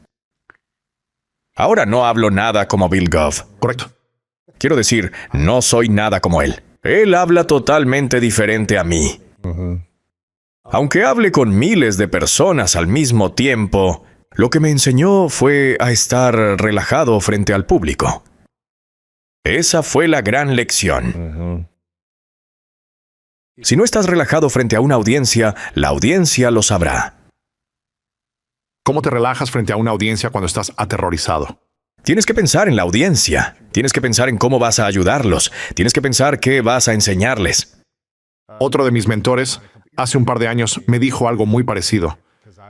Ahora no hablo nada como Bill Goff. Correcto. Quiero decir, no soy nada como él. Él habla totalmente diferente a mí. Aunque hable con miles de personas al mismo tiempo, lo que me enseñó fue a estar relajado frente al público. Esa fue la gran lección. Si no estás relajado frente a una audiencia, la audiencia lo sabrá. ¿Cómo te relajas frente a una audiencia cuando estás aterrorizado? Tienes que pensar en la audiencia. Tienes que pensar en cómo vas a ayudarlos. Tienes que pensar qué vas a enseñarles. Otro de mis mentores, hace un par de años, me dijo algo muy parecido.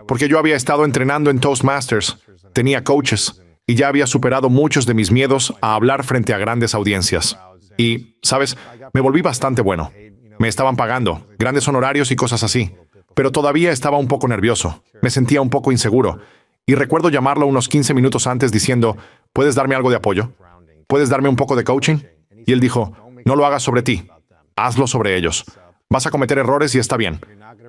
Porque yo había estado entrenando en Toastmasters, tenía coaches, y ya había superado muchos de mis miedos a hablar frente a grandes audiencias. Y, ¿sabes? Me volví bastante bueno. Me estaban pagando, grandes honorarios y cosas así. Pero todavía estaba un poco nervioso. Me sentía un poco inseguro. Y recuerdo llamarlo unos 15 minutos antes diciendo, ¿puedes darme algo de apoyo? ¿Puedes darme un poco de coaching? Y él dijo, no lo hagas sobre ti. Hazlo sobre ellos. Vas a cometer errores y está bien.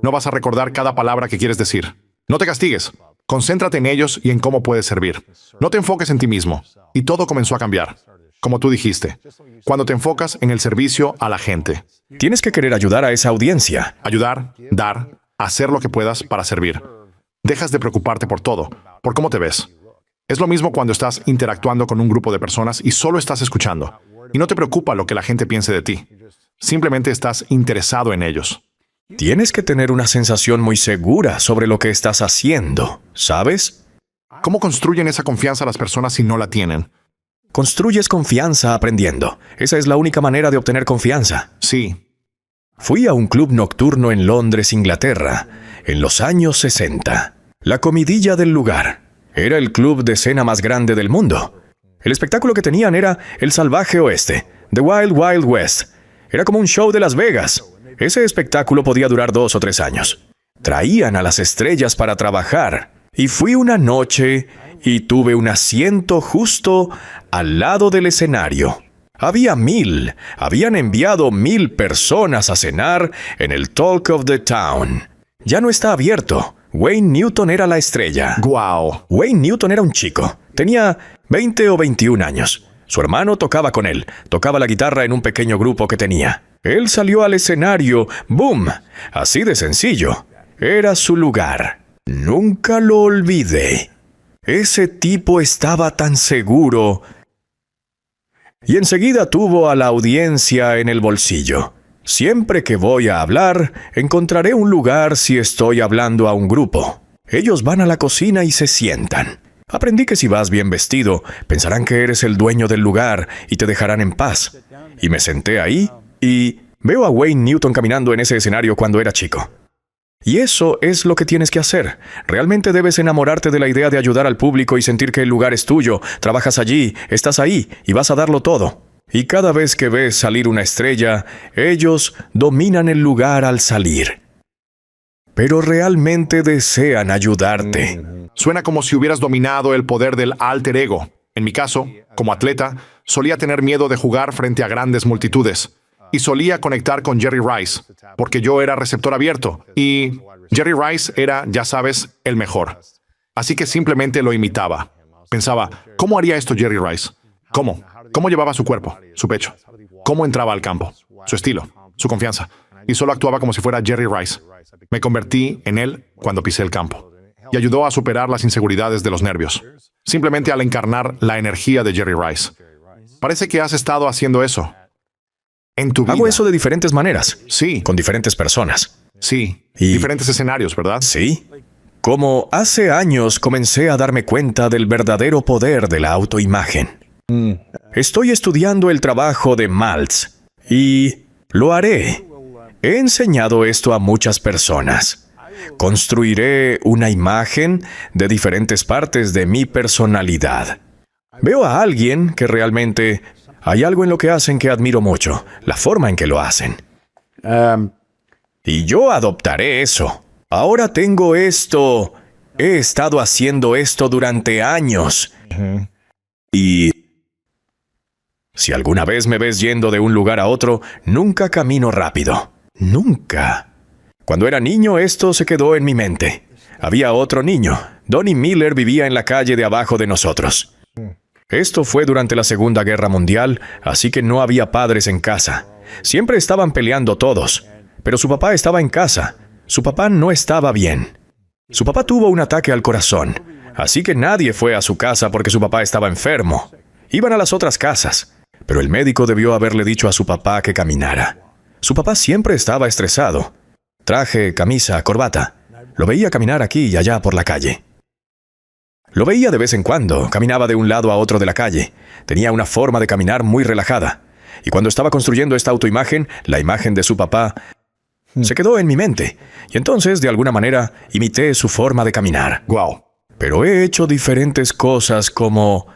No vas a recordar cada palabra que quieres decir. No te castigues. Concéntrate en ellos y en cómo puedes servir. No te enfoques en ti mismo. Y todo comenzó a cambiar. Como tú dijiste, cuando te enfocas en el servicio a la gente. Tienes que querer ayudar a esa audiencia. Ayudar, dar, hacer lo que puedas para servir. Dejas de preocuparte por todo, por cómo te ves. Es lo mismo cuando estás interactuando con un grupo de personas y solo estás escuchando. Y no te preocupa lo que la gente piense de ti. Simplemente estás interesado en ellos. Tienes que tener una sensación muy segura sobre lo que estás haciendo, ¿sabes? ¿Cómo construyen esa confianza las personas si no la tienen? Construyes confianza aprendiendo. Esa es la única manera de obtener confianza. Sí. Fui a un club nocturno en Londres, Inglaterra, en los años 60. La comidilla del lugar. Era el club de cena más grande del mundo. El espectáculo que tenían era el salvaje oeste, The Wild Wild West. Era como un show de Las Vegas. Ese espectáculo podía durar 2 o 3 años. Traían a las estrellas para trabajar. Y fui una noche y tuve un asiento justo al lado del escenario. Habían enviado 1000 personas a cenar en el Talk of the Town. Ya no está abierto. Wayne Newton era la estrella. ¡Guau! Wayne Newton era un chico. Tenía 20 o 21 años. Su hermano tocaba con él. Tocaba la guitarra en un pequeño grupo que tenía. Él salió al escenario. ¡Boom! Así de sencillo. Era su lugar. Nunca lo olvidé. Ese tipo estaba tan seguro. Y enseguida tuvo a la audiencia en el bolsillo. Siempre que voy a hablar, encontraré un lugar si estoy hablando a un grupo. Ellos van a la cocina y se sientan. Aprendí que si vas bien vestido, pensarán que eres el dueño del lugar y te dejarán en paz. Y me senté ahí y veo a Wayne Newton caminando en ese escenario cuando era chico. Y eso es lo que tienes que hacer. Realmente debes enamorarte de la idea de ayudar al público y sentir que el lugar es tuyo. Trabajas allí, estás ahí y vas a darlo todo. Y cada vez que ves salir una estrella, ellos dominan el lugar al salir. Pero realmente desean ayudarte. Suena como si hubieras dominado el poder del alter ego. En mi caso, como atleta, solía tener miedo de jugar frente a grandes multitudes. Y solía conectar con Jerry Rice, porque yo era receptor abierto. Y Jerry Rice era, ya sabes, el mejor. Así que simplemente lo imitaba. Pensaba, ¿cómo haría esto Jerry Rice? ¿Cómo? ¿Cómo llevaba su cuerpo, su pecho? ¿Cómo entraba al campo? Su estilo, su confianza. Y solo actuaba como si fuera Jerry Rice. Me convertí en él cuando pisé el campo. Y ayudó a superar las inseguridades de los nervios. Simplemente al encarnar la energía de Jerry Rice. Parece que has estado haciendo eso. En tu vida. Hago eso de diferentes maneras. Sí. Con diferentes personas. Sí. Y diferentes escenarios, ¿verdad? Sí. Como hace años comencé a darme cuenta del verdadero poder de la autoimagen. Estoy estudiando el trabajo de Maltz y lo haré. He enseñado esto a muchas personas. Construiré una imagen de diferentes partes de mi personalidad. Veo a alguien que realmente hay algo en lo que hacen que admiro mucho, la forma en que lo hacen. Y yo adoptaré eso. Ahora tengo esto. He estado haciendo esto durante años. Y si alguna vez me ves yendo de un lugar a otro, nunca camino rápido. Nunca. Cuando era niño, esto se quedó en mi mente. Había otro niño. Donnie Miller vivía en la calle de abajo de nosotros. Esto fue durante la Segunda Guerra Mundial, así que no había padres en casa. Siempre estaban peleando todos. Pero su papá estaba en casa. Su papá no estaba bien. Su papá tuvo un ataque al corazón, así que nadie fue a su casa porque su papá estaba enfermo. Iban a las otras casas, pero el médico debió haberle dicho a su papá que caminara. Su papá siempre estaba estresado. Traje, camisa, corbata. Lo veía caminar aquí y allá por la calle. Lo veía de vez en cuando, caminaba de un lado a otro de la calle. Tenía una forma de caminar muy relajada. Y cuando estaba construyendo esta autoimagen, la imagen de su papá se quedó en mi mente, y entonces, de alguna manera, imité su forma de caminar. Wow. Pero he hecho diferentes cosas como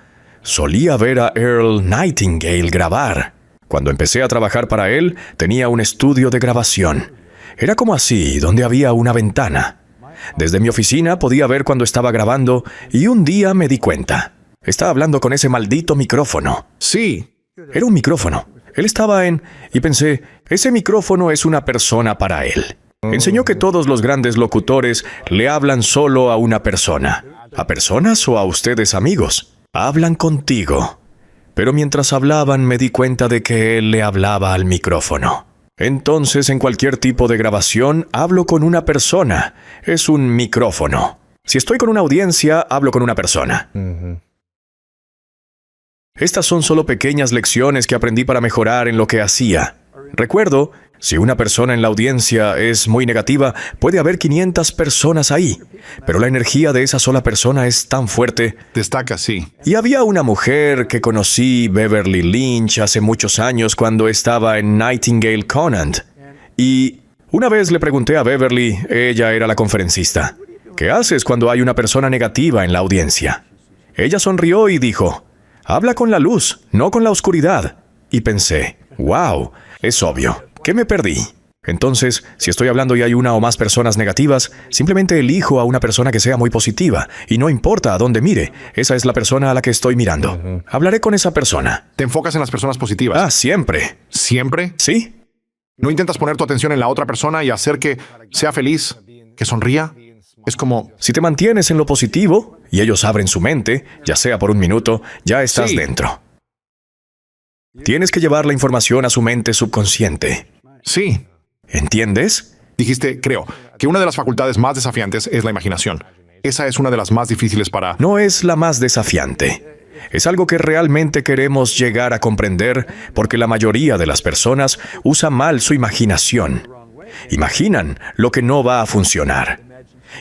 solía ver a Earl Nightingale grabar. Cuando empecé a trabajar para él, tenía un estudio de grabación. Era como así, donde había una ventana. Desde mi oficina podía ver cuando estaba grabando, y un día me di cuenta. Estaba hablando con ese maldito micrófono. Sí. Era un micrófono. Él estaba y pensé, ese micrófono es una persona para él. Enseñó que todos los grandes locutores le hablan solo a una persona. ¿A personas o a ustedes amigos? Hablan contigo. Pero mientras hablaban me di cuenta de que él le hablaba al micrófono. Entonces, en cualquier tipo de grabación, hablo con una persona. Es un micrófono. Si estoy con una audiencia, hablo con una persona. Estas son solo pequeñas lecciones que aprendí para mejorar en lo que hacía. Recuerdo, si una persona en la audiencia es muy negativa, puede haber 500 personas ahí, pero la energía de esa sola persona es tan fuerte. Destaca, sí. Y había una mujer que conocí, Beverly Lynch, hace muchos años cuando estaba en Nightingale Conant. Y una vez le pregunté a Beverly, ella era la conferencista, ¿qué haces cuando hay una persona negativa en la audiencia? Ella sonrió y dijo, habla con la luz, no con la oscuridad. Y pensé, wow, es obvio. ¿Qué me perdí? Entonces, si estoy hablando y hay una o más personas negativas, simplemente elijo a una persona que sea muy positiva, y no importa a dónde mire, esa es la persona a la que estoy mirando. Hablaré con esa persona. ¿Te enfocas en las personas positivas? Ah, siempre. ¿Siempre? ¿Sí? ¿No intentas poner tu atención en la otra persona y hacer que sea feliz, que sonría? Es como... Si te mantienes en lo positivo, y ellos abren su mente, ya sea por un minuto, ya estás Sí. dentro. Tienes que llevar la información a su mente subconsciente. Sí. ¿Entiendes? Dijiste, creo, que una de las facultades más desafiantes es la imaginación. Esa es una de las más difíciles para... No es la más desafiante. Es algo que realmente queremos llegar a comprender porque la mayoría de las personas usa mal su imaginación. Imaginan lo que no va a funcionar.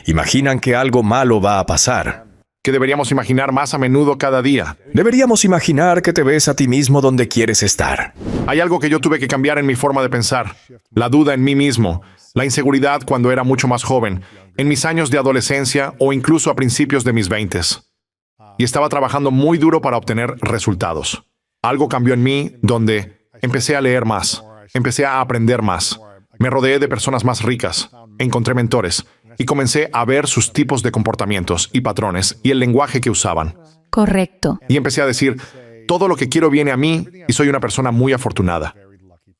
Imaginan que algo malo va a pasar. que deberíamos imaginar más a menudo cada día. Deberíamos imaginar que te ves a ti mismo donde quieres estar. Hay algo que yo tuve que cambiar en mi forma de pensar. La duda en mí mismo, la inseguridad cuando era mucho más joven, en mis años de adolescencia o incluso a principios de mis 20s. Y estaba trabajando muy duro para obtener resultados. Algo cambió en mí donde empecé a leer más, empecé a aprender más. Me rodeé de personas más ricas, encontré mentores y comencé a ver sus tipos de comportamientos y patrones y el lenguaje que usaban. Correcto. Y empecé a decir, todo lo que quiero viene a mí y soy una persona muy afortunada.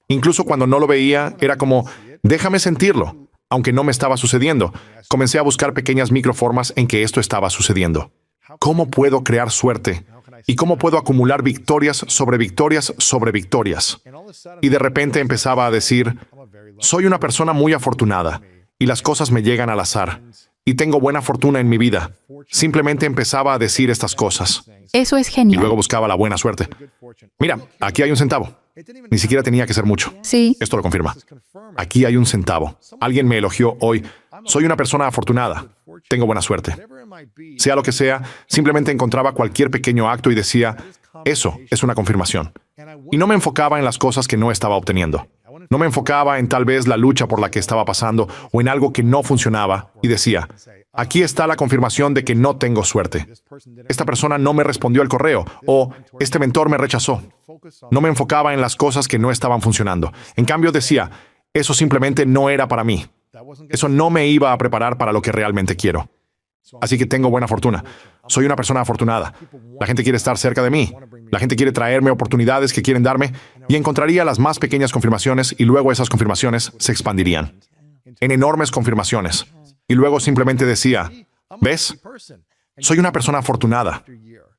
Incluso cuando no lo veía, era como, déjame sentirlo, aunque no me estaba sucediendo. Comencé a buscar pequeñas microformas en que esto estaba sucediendo. ¿Cómo puedo crear suerte? ¿Y cómo puedo acumular victorias sobre victorias sobre victorias? Y de repente empezaba a decir, soy una persona muy afortunada y las cosas me llegan al azar. Y tengo buena fortuna en mi vida. Simplemente empezaba a decir estas cosas. Eso es Y genial. luego buscaba la buena suerte. Mira, aquí hay un centavo. Ni siquiera tenía que ser mucho. Sí, Esto lo confirma. Aquí hay un centavo. Alguien me elogió hoy. Soy una persona afortunada. Tengo buena suerte. Sea lo que sea, simplemente encontraba cualquier pequeño acto y decía, Eso es una confirmación. Y no me enfocaba en las cosas que no estaba obteniendo. No me enfocaba en tal vez la lucha por la que estaba pasando o en algo que no funcionaba y decía, aquí está la confirmación de que no tengo suerte. Esta persona no me respondió al correo o este mentor me rechazó. No me enfocaba en las cosas que no estaban funcionando. En cambio decía, eso simplemente no era para mí. Eso no me iba a preparar para lo que realmente quiero. Así que tengo buena fortuna. Soy una persona afortunada. La gente quiere estar cerca de mí. La gente quiere traerme oportunidades que quieren darme y encontraría las más pequeñas confirmaciones y luego esas confirmaciones se expandirían en enormes confirmaciones. Y luego simplemente decía, ¿ves? Soy una persona afortunada.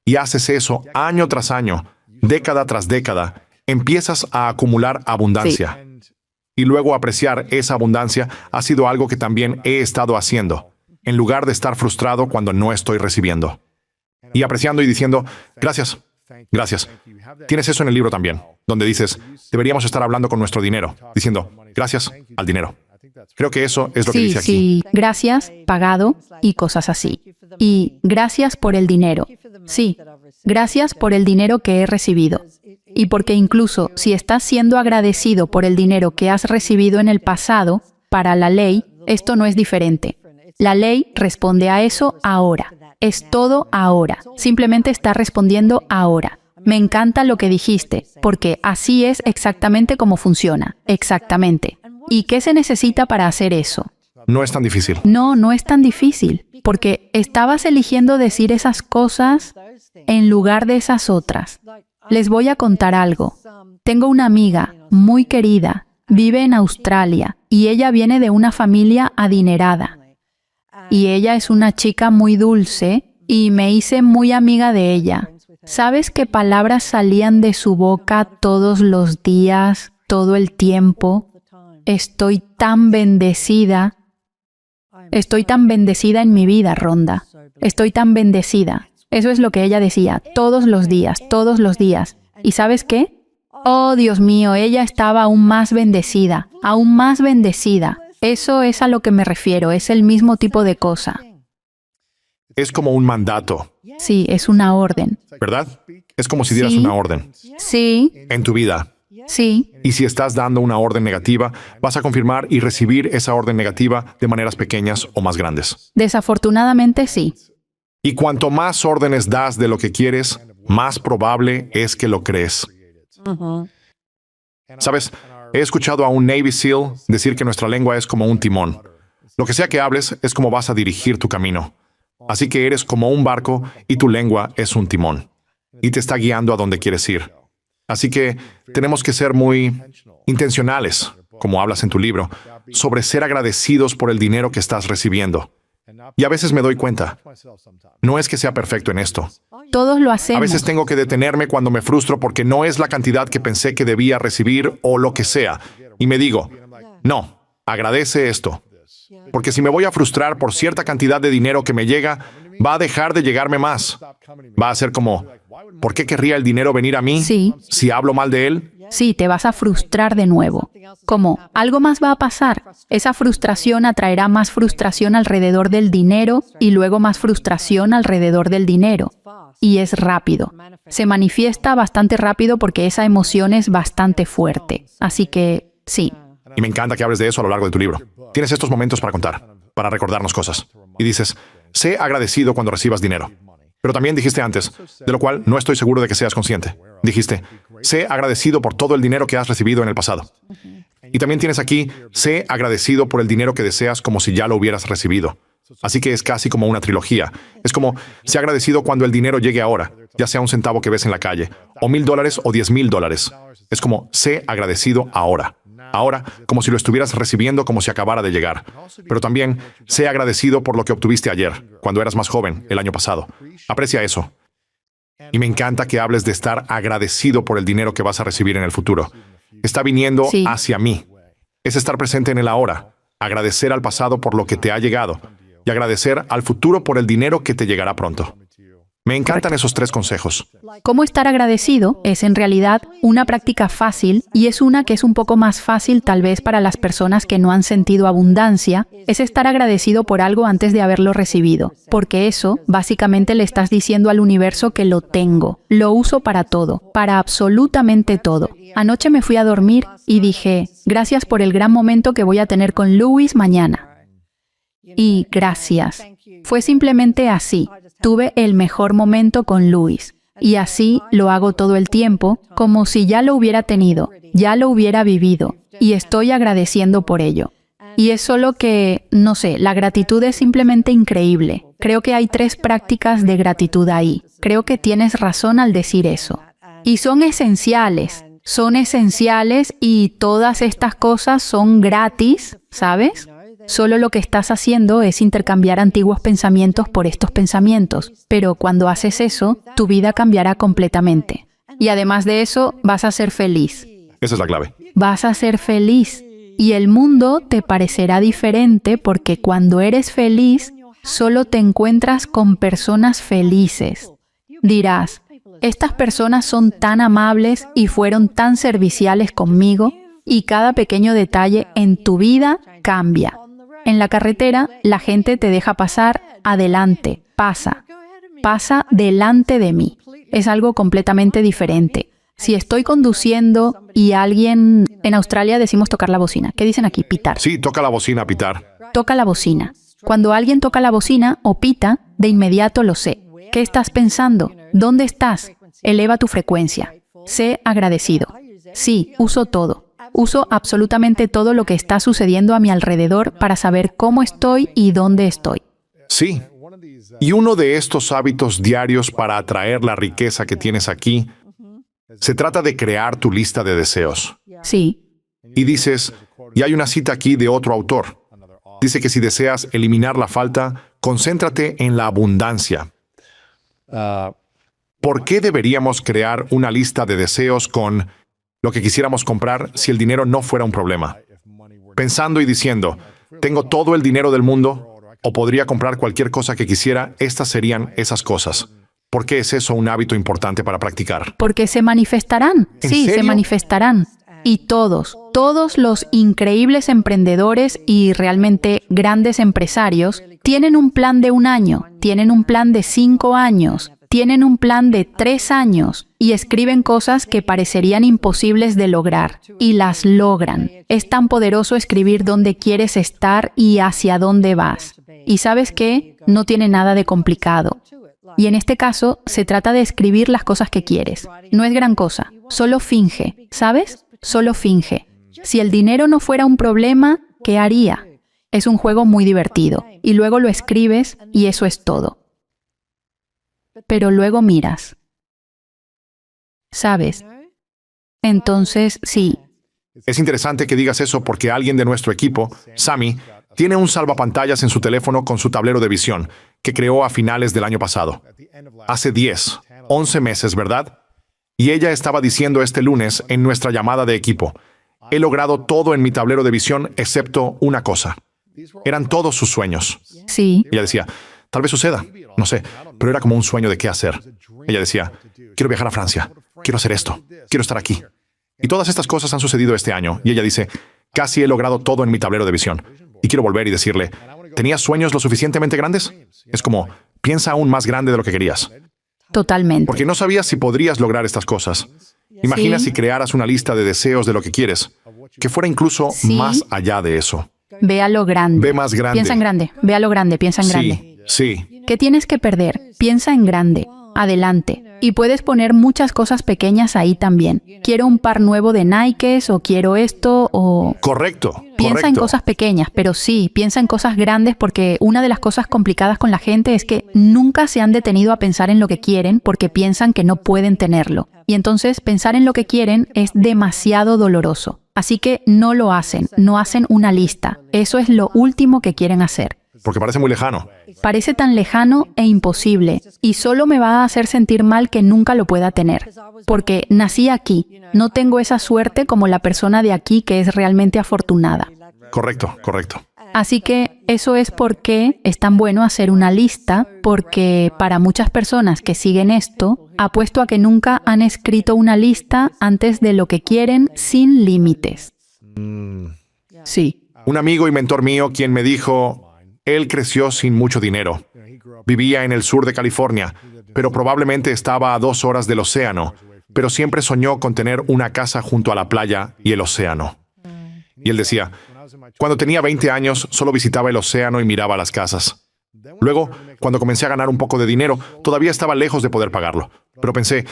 Y haces eso año tras año, década tras década, empiezas a acumular abundancia. Y luego apreciar esa abundancia ha sido algo que también he estado haciendo, en lugar de estar frustrado cuando no estoy recibiendo. Y apreciando y diciendo, gracias, gracias. Tienes eso en el libro también, donde dices, deberíamos estar hablando con nuestro dinero, diciendo, gracias al dinero. Creo que eso es lo que dice aquí. Sí, gracias, pagado y cosas así. Y gracias por el dinero. Sí, gracias por el dinero que he recibido. Y porque incluso si estás siendo agradecido por el dinero que has recibido en el pasado, para la ley, esto no es diferente. La ley responde a eso ahora. Es todo ahora. Simplemente está respondiendo ahora. Me encanta lo que dijiste, porque así es exactamente como funciona. Exactamente. ¿Y qué se necesita para hacer eso? No es tan difícil. No, no es tan difícil, porque estabas eligiendo decir esas cosas en lugar de esas otras. Les voy a contar algo. Tengo una amiga muy querida, vive en Australia, y ella viene de una familia adinerada. Y ella es una chica muy dulce, y me hice muy amiga de ella. ¿Sabes qué palabras salían de su boca todos los días, todo el tiempo? Estoy tan bendecida. Estoy tan bendecida en mi vida, Rhonda. Estoy tan bendecida. Eso es lo que ella decía, todos los días, todos los días. ¿Y sabes qué? Oh, Dios mío, ella estaba aún más bendecida, aún más bendecida. Eso es a lo que me refiero, es el mismo tipo de cosa. Es como un mandato, Sí, es una orden. ¿verdad? Es como si dieras Sí. una orden Sí, en tu vida. sí, Y si estás dando una orden negativa, vas a confirmar y recibir esa orden negativa de maneras pequeñas o más grandes. desafortunadamente sí. Y cuanto más órdenes das de lo que quieres, más probable es que lo crees. ¿Sabes? He escuchado a un Navy SEAL decir que nuestra lengua es como un timón. Lo que sea que hables es como vas a dirigir tu camino. Así que eres como un barco y tu lengua es un timón. Y te está guiando a donde quieres ir. Así que tenemos que ser muy intencionales, como hablas en tu libro, sobre ser agradecidos por el dinero que estás recibiendo. Y a veces me doy cuenta, no es que sea perfecto en esto. Todos lo A hacemos. veces tengo que detenerme cuando me frustro porque no es la cantidad que pensé que debía recibir o lo que sea. Y me digo, no, agradece esto. Porque si me voy a frustrar por cierta cantidad de dinero que me llega, va a dejar de llegarme más. Va a ser como, ¿por qué querría el dinero venir a mí Sí. si hablo mal de él? Sí, te vas a frustrar de nuevo. ¿Cómo? Algo más va a pasar. Esa frustración atraerá más frustración alrededor del dinero y luego más frustración alrededor del dinero. Y es rápido. Se manifiesta bastante rápido porque esa emoción es bastante fuerte. Así que, sí. Y me encanta que hables de eso a lo largo de tu libro. Tienes estos momentos para contar, para recordarnos cosas. Y dices, sé agradecido cuando recibas dinero. Pero también dijiste antes, de lo cual no estoy seguro de que seas consciente. Dijiste, sé agradecido por todo el dinero que has recibido en el pasado. Y también tienes aquí, sé agradecido por el dinero que deseas como si ya lo hubieras recibido. Así que es casi como una trilogía. Es como, sé agradecido cuando el dinero llegue ahora, ya sea un centavo que ves en la calle, o $1,000 o $10,000. Es como, sé agradecido ahora. Ahora, como si lo estuvieras recibiendo como si acabara de llegar. Pero también, sé agradecido por lo que obtuviste ayer, cuando eras más joven, el año pasado. Aprecia eso. Y me encanta que hables de estar agradecido por el dinero que vas a recibir en el futuro. Está viniendo Sí. hacia mí. Es estar presente en el ahora, agradecer al pasado por lo que te ha llegado y agradecer al futuro por el dinero que te llegará pronto. Me encantan esos 3 consejos. Cómo estar agradecido es en realidad una práctica fácil y es una que es un poco más fácil tal vez para las personas que no han sentido abundancia, es estar agradecido por algo antes de haberlo recibido, porque eso básicamente le estás diciendo al universo que lo tengo, lo uso para todo, para absolutamente todo. Anoche me fui a dormir y dije, gracias por el gran momento que voy a tener con Luis mañana. Y gracias. Fue simplemente así. Tuve el mejor momento con Luis. Y así lo hago todo el tiempo, como si ya lo hubiera tenido, ya lo hubiera vivido. Y estoy agradeciendo por ello. Y es solo que, no sé, la gratitud es simplemente increíble. Creo que hay 3 prácticas de gratitud ahí. Creo que tienes razón al decir eso. Y son esenciales. Son esenciales y todas estas cosas son gratis, ¿sabes? Solo lo que estás haciendo es intercambiar antiguos pensamientos por estos pensamientos, pero cuando haces eso, tu vida cambiará completamente. Y además de eso, vas a ser feliz. Esa es la clave. Vas a ser feliz. Y el mundo te parecerá diferente porque cuando eres feliz, solo te encuentras con personas felices. Dirás, estas personas son tan amables y fueron tan serviciales conmigo, y cada pequeño detalle en tu vida cambia. En la carretera, la gente te deja pasar adelante, pasa delante de mí. Es algo completamente diferente. Si estoy conduciendo y alguien... En Australia decimos tocar la bocina. ¿Qué dicen aquí? Pitar. Sí, toca la bocina, pitar. Toca la bocina. Cuando alguien toca la bocina o pita, de inmediato lo sé. ¿Qué estás pensando? ¿Dónde estás? Eleva tu frecuencia. Sé agradecido. Sí, uso todo. Uso absolutamente todo lo que está sucediendo a mi alrededor para saber cómo estoy y dónde estoy. Sí. Y uno de estos hábitos diarios para atraer la riqueza que tienes aquí, se trata de crear tu lista de deseos. Sí. Y dices, y hay una cita aquí de otro autor. Dice que si deseas eliminar la falta, concéntrate en la abundancia. ¿Por qué deberíamos crear una lista de deseos con lo que quisiéramos comprar si el dinero no fuera un problema? Pensando y diciendo, tengo todo el dinero del mundo o podría comprar cualquier cosa que quisiera, estas serían esas cosas. ¿Por qué es eso un hábito importante para practicar? Porque se manifestarán. ¿En Sí, serio? se manifestarán. Y todos los increíbles emprendedores y realmente grandes empresarios tienen un plan de 1 año, tienen un plan de 5 años, tienen un plan de 3 años y escriben cosas que parecerían imposibles de lograr y las logran. Es tan poderoso escribir dónde quieres estar y hacia dónde vas. ¿Y sabes qué? No tiene nada de complicado. Y en este caso, se trata de escribir las cosas que quieres. No es gran cosa. Solo finge, ¿sabes? Solo finge. Si el dinero no fuera un problema, ¿qué haría? Es un juego muy divertido. Y luego lo escribes y eso es todo. Pero luego miras. ¿Sabes? Entonces, sí. Es interesante que digas eso porque alguien de nuestro equipo, Sammy, tiene un salvapantallas en su teléfono con su tablero de visión que creó a finales del año pasado. Hace 10, 11 meses, ¿verdad? Y ella estaba diciendo este lunes en nuestra llamada de equipo, he logrado todo en mi tablero de visión excepto una cosa. Eran todos sus sueños. Sí. Ella decía, tal vez suceda, no sé, pero era como un sueño de qué hacer. Ella decía, quiero viajar a Francia, quiero hacer esto, quiero estar aquí. Y todas estas cosas han sucedido este año. Y ella dice, casi he logrado todo en mi tablero de visión. Y quiero volver y decirle, ¿tenías sueños lo suficientemente grandes? Es como, piensa aún más grande de lo que querías. Totalmente. Porque no sabías si podrías lograr estas cosas. Imagina Sí. si crearas una lista de deseos de lo que quieres, que fuera incluso Sí. más allá de eso. Ve a lo grande. Ve más grande. Piensa en grande. Ve a lo grande. Piensa en grande. Sí. ¿Qué tienes que perder? Piensa en grande. Adelante. Y puedes poner muchas cosas pequeñas ahí también. Quiero un par nuevo de Nikes o quiero esto o... Correcto. Piensa en correcto. cosas pequeñas, pero sí, piensa en cosas grandes porque una de las cosas complicadas con la gente es que nunca se han detenido a pensar en lo que quieren porque piensan que no pueden tenerlo. Y entonces pensar en lo que quieren es demasiado doloroso. Así que no lo hacen, no hacen una lista. Eso es lo último que quieren hacer. Porque parece muy lejano. Parece tan lejano e imposible, y solo me va a hacer sentir mal que nunca lo pueda tener. Porque nací aquí, no tengo esa suerte como la persona de aquí que es realmente afortunada. Correcto, correcto. Así que eso es por qué es tan bueno hacer una lista, porque para muchas personas que siguen esto, apuesto a que nunca han escrito una lista antes de lo que quieren sin límites. Sí. Un amigo y mentor mío quien me dijo, él creció sin mucho dinero. Vivía en el sur de California, pero probablemente estaba a 2 horas del océano, pero siempre soñó con tener una casa junto a la playa y el océano. Y él decía, cuando tenía 20 años, solo visitaba el océano y miraba las casas. Luego, cuando comencé a ganar un poco de dinero, todavía estaba lejos de poder pagarlo. Pero pensé,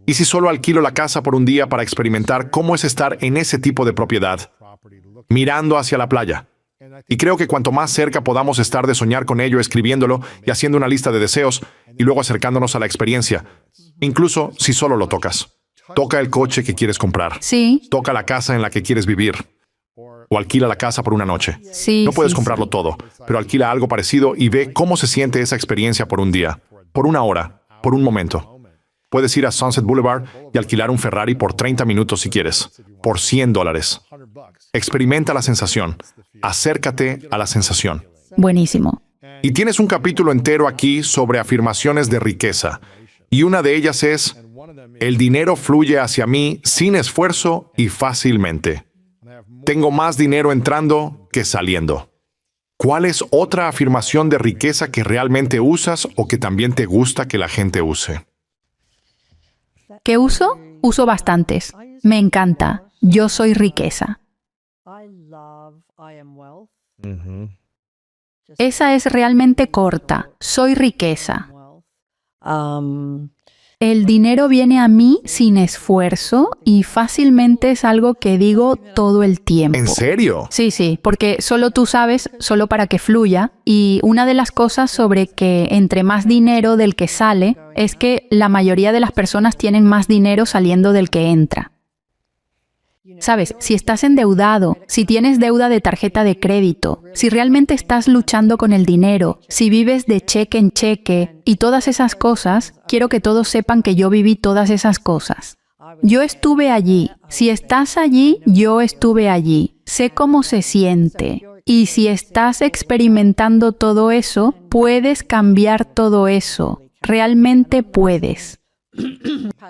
¿y si solo alquilo la casa por un día para experimentar cómo es estar en ese tipo de propiedad, mirando hacia la playa? Y creo que cuanto más cerca podamos estar de soñar con ello, escribiéndolo y haciendo una lista de deseos, y luego acercándonos a la experiencia, incluso si solo lo tocas. Toca el coche que quieres comprar. Sí. Toca la casa en la que quieres vivir. O alquila la casa por una noche. Sí, No puedes sí, comprarlo sí. todo, pero alquila algo parecido y ve cómo se siente esa experiencia por un día, por una hora, por un momento. Puedes ir a Sunset Boulevard y alquilar un Ferrari por 30 minutos si quieres, por $100. Experimenta la sensación. Acércate a la sensación. Buenísimo. Y tienes un capítulo entero aquí sobre afirmaciones de riqueza. Y una de ellas es, el dinero fluye hacia mí sin esfuerzo y fácilmente. Tengo más dinero entrando que saliendo. ¿Cuál es otra afirmación de riqueza que realmente usas o que también te gusta que la gente use? ¿Qué uso? Uso bastantes. Me encanta. Yo soy riqueza. Esa es realmente corta. Soy riqueza. El dinero viene a mí sin esfuerzo y fácilmente es algo que digo todo el tiempo. ¿En serio? Sí, porque solo tú sabes, solo para que fluya. Y una de las cosas sobre que entre más dinero del que sale es que la mayoría de las personas tienen más dinero saliendo del que entra. Sabes, si estás endeudado, si tienes deuda de tarjeta de crédito, si realmente estás luchando con el dinero, si vives de cheque en cheque y todas esas cosas, quiero que todos sepan que yo viví todas esas cosas. Yo estuve allí. Si estás allí, yo estuve allí. Sé cómo se siente. Y si estás experimentando todo eso, puedes cambiar todo eso. Realmente puedes.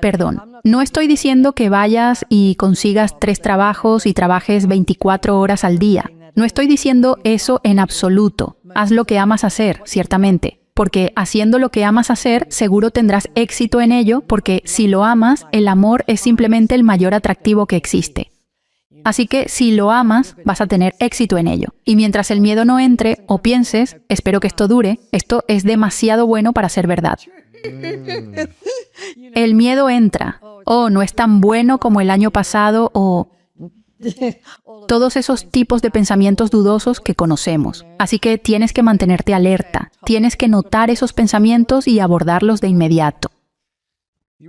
Perdón, no estoy diciendo que vayas y consigas 3 trabajos y trabajes 24 horas al día. No estoy diciendo eso en absoluto. Haz lo que amas hacer, ciertamente. Porque haciendo lo que amas hacer, seguro tendrás éxito en ello, porque si lo amas, el amor es simplemente el mayor atractivo que existe. Así que si lo amas, vas a tener éxito en ello. Y mientras el miedo no entre o pienses, espero que esto dure, esto es demasiado bueno para ser verdad. El miedo entra. Oh, no es tan bueno como el año pasado o todos esos tipos de pensamientos dudosos que conocemos. Así que tienes que mantenerte alerta. Tienes que notar esos pensamientos y abordarlos de inmediato.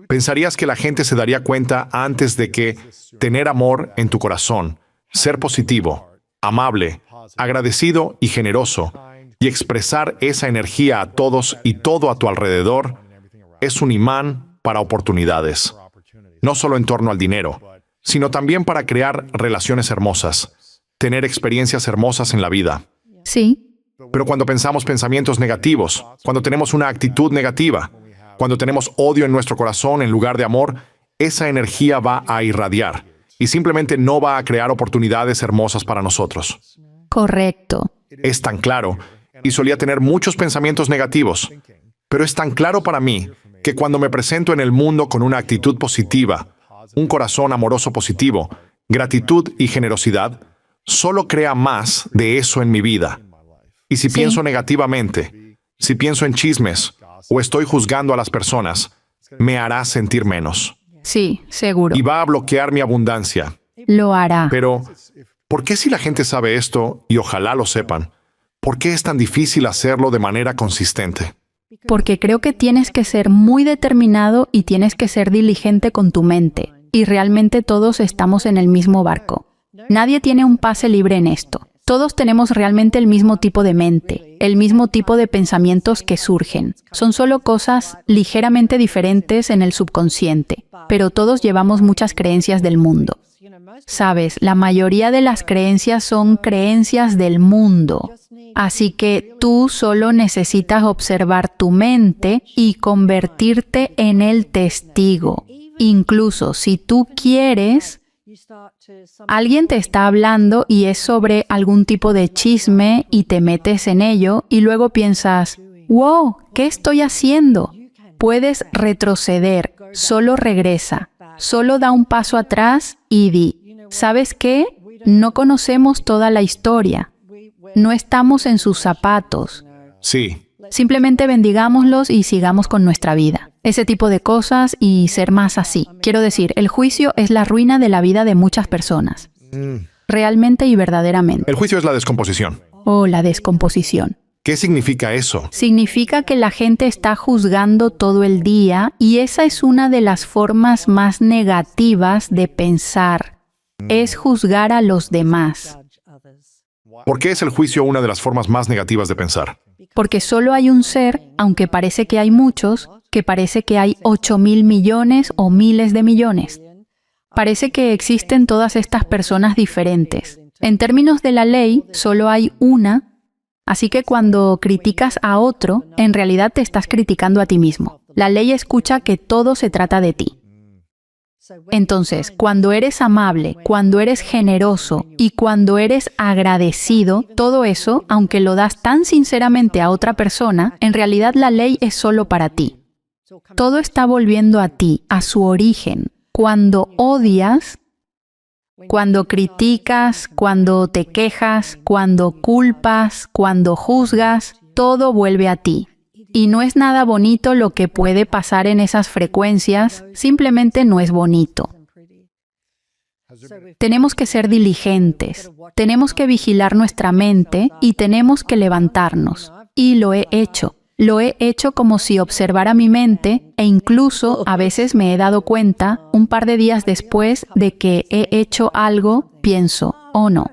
¿Pensarías que la gente se daría cuenta antes de que tener amor en tu corazón, ser positivo, amable, agradecido y generoso, y expresar esa energía a todos y todo a tu alrededor, es un imán para oportunidades? No solo en torno al dinero, sino también para crear relaciones hermosas, tener experiencias hermosas en la vida. Sí, Pero cuando pensamos pensamientos negativos, cuando tenemos una actitud negativa, cuando tenemos odio en nuestro corazón en lugar de amor, esa energía va a irradiar y simplemente no va a crear oportunidades hermosas para nosotros. correcto. Es tan claro, y solía tener muchos pensamientos negativos, pero es tan claro para mí que cuando me presento en el mundo con una actitud positiva, un corazón amoroso positivo, gratitud y generosidad, solo crea más de eso en mi vida. Y si Sí. pienso negativamente, si pienso en chismes o estoy juzgando a las personas, me hará sentir menos. Sí, seguro. Y va a bloquear mi abundancia. Lo hará. Pero, ¿por qué si la gente sabe esto, y ojalá lo sepan, por qué es tan difícil hacerlo de manera consistente? Porque creo que tienes que ser muy determinado y tienes que ser diligente con tu mente. Y realmente todos estamos en el mismo barco. Nadie tiene un pase libre en esto. Todos tenemos realmente el mismo tipo de mente, el mismo tipo de pensamientos que surgen. Son solo cosas ligeramente diferentes en el subconsciente, pero todos llevamos muchas creencias del mundo. Sabes, la mayoría de las creencias son creencias del mundo. Así que tú solo necesitas observar tu mente y convertirte en el testigo. Incluso si tú quieres, alguien te está hablando y es sobre algún tipo de chisme y te metes en ello y luego piensas, wow, ¿qué estoy haciendo? Puedes retroceder, solo regresa, solo da un paso atrás y di, ¿sabes qué? No conocemos toda la historia, no estamos en sus zapatos. Sí. Simplemente bendigámoslos y sigamos con nuestra vida. Ese tipo de cosas y ser más así. Quiero decir, el juicio es la ruina de la vida de muchas personas. Realmente y verdaderamente. El juicio es la descomposición. O la descomposición. ¿Qué significa eso? Significa que la gente está juzgando todo el día y esa es una de las formas más negativas de pensar. Es juzgar a los demás. ¿Por qué es el juicio una de las formas más negativas de pensar? Porque solo hay un ser, aunque parece que hay muchos, que parece que hay 8.000 millones o miles de millones. Parece que existen todas estas personas diferentes. En términos de la ley, solo hay una, así que cuando criticas a otro, en realidad te estás criticando a ti mismo. La ley escucha que todo se trata de ti. Entonces, cuando eres amable, cuando eres generoso y cuando eres agradecido, todo eso, aunque lo das tan sinceramente a otra persona, en realidad la ley es solo para ti. Todo está volviendo a ti, a su origen. Cuando odias, cuando criticas, cuando te quejas, cuando culpas, cuando juzgas, todo vuelve a ti. Y no es nada bonito lo que puede pasar en esas frecuencias, simplemente no es bonito. Tenemos que ser diligentes, tenemos que vigilar nuestra mente y tenemos que levantarnos. Y lo he hecho. Lo he hecho como si observara mi mente e incluso a veces me he dado cuenta, un par de días después de que he hecho algo, pienso, oh no.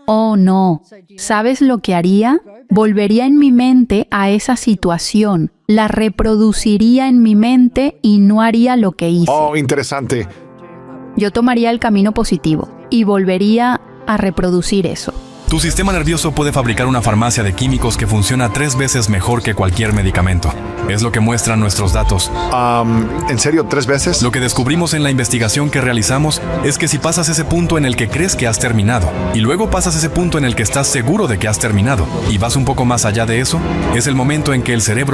Oh no, ¿sabes lo que haría? Volvería en mi mente a esa situación, la reproduciría en mi mente y no haría lo que hice. Oh, interesante. Yo tomaría el camino positivo y volvería a reproducir eso. Tu sistema nervioso puede fabricar una farmacia de químicos que funciona 3 veces mejor que cualquier medicamento. Es lo que muestran nuestros datos. ¿En serio 3 veces? Lo que descubrimos en la investigación que realizamos es que si pasas ese punto en el que crees que has terminado y luego pasas ese punto en el que estás seguro de que has terminado y vas un poco más allá de eso, es el momento en que el cerebro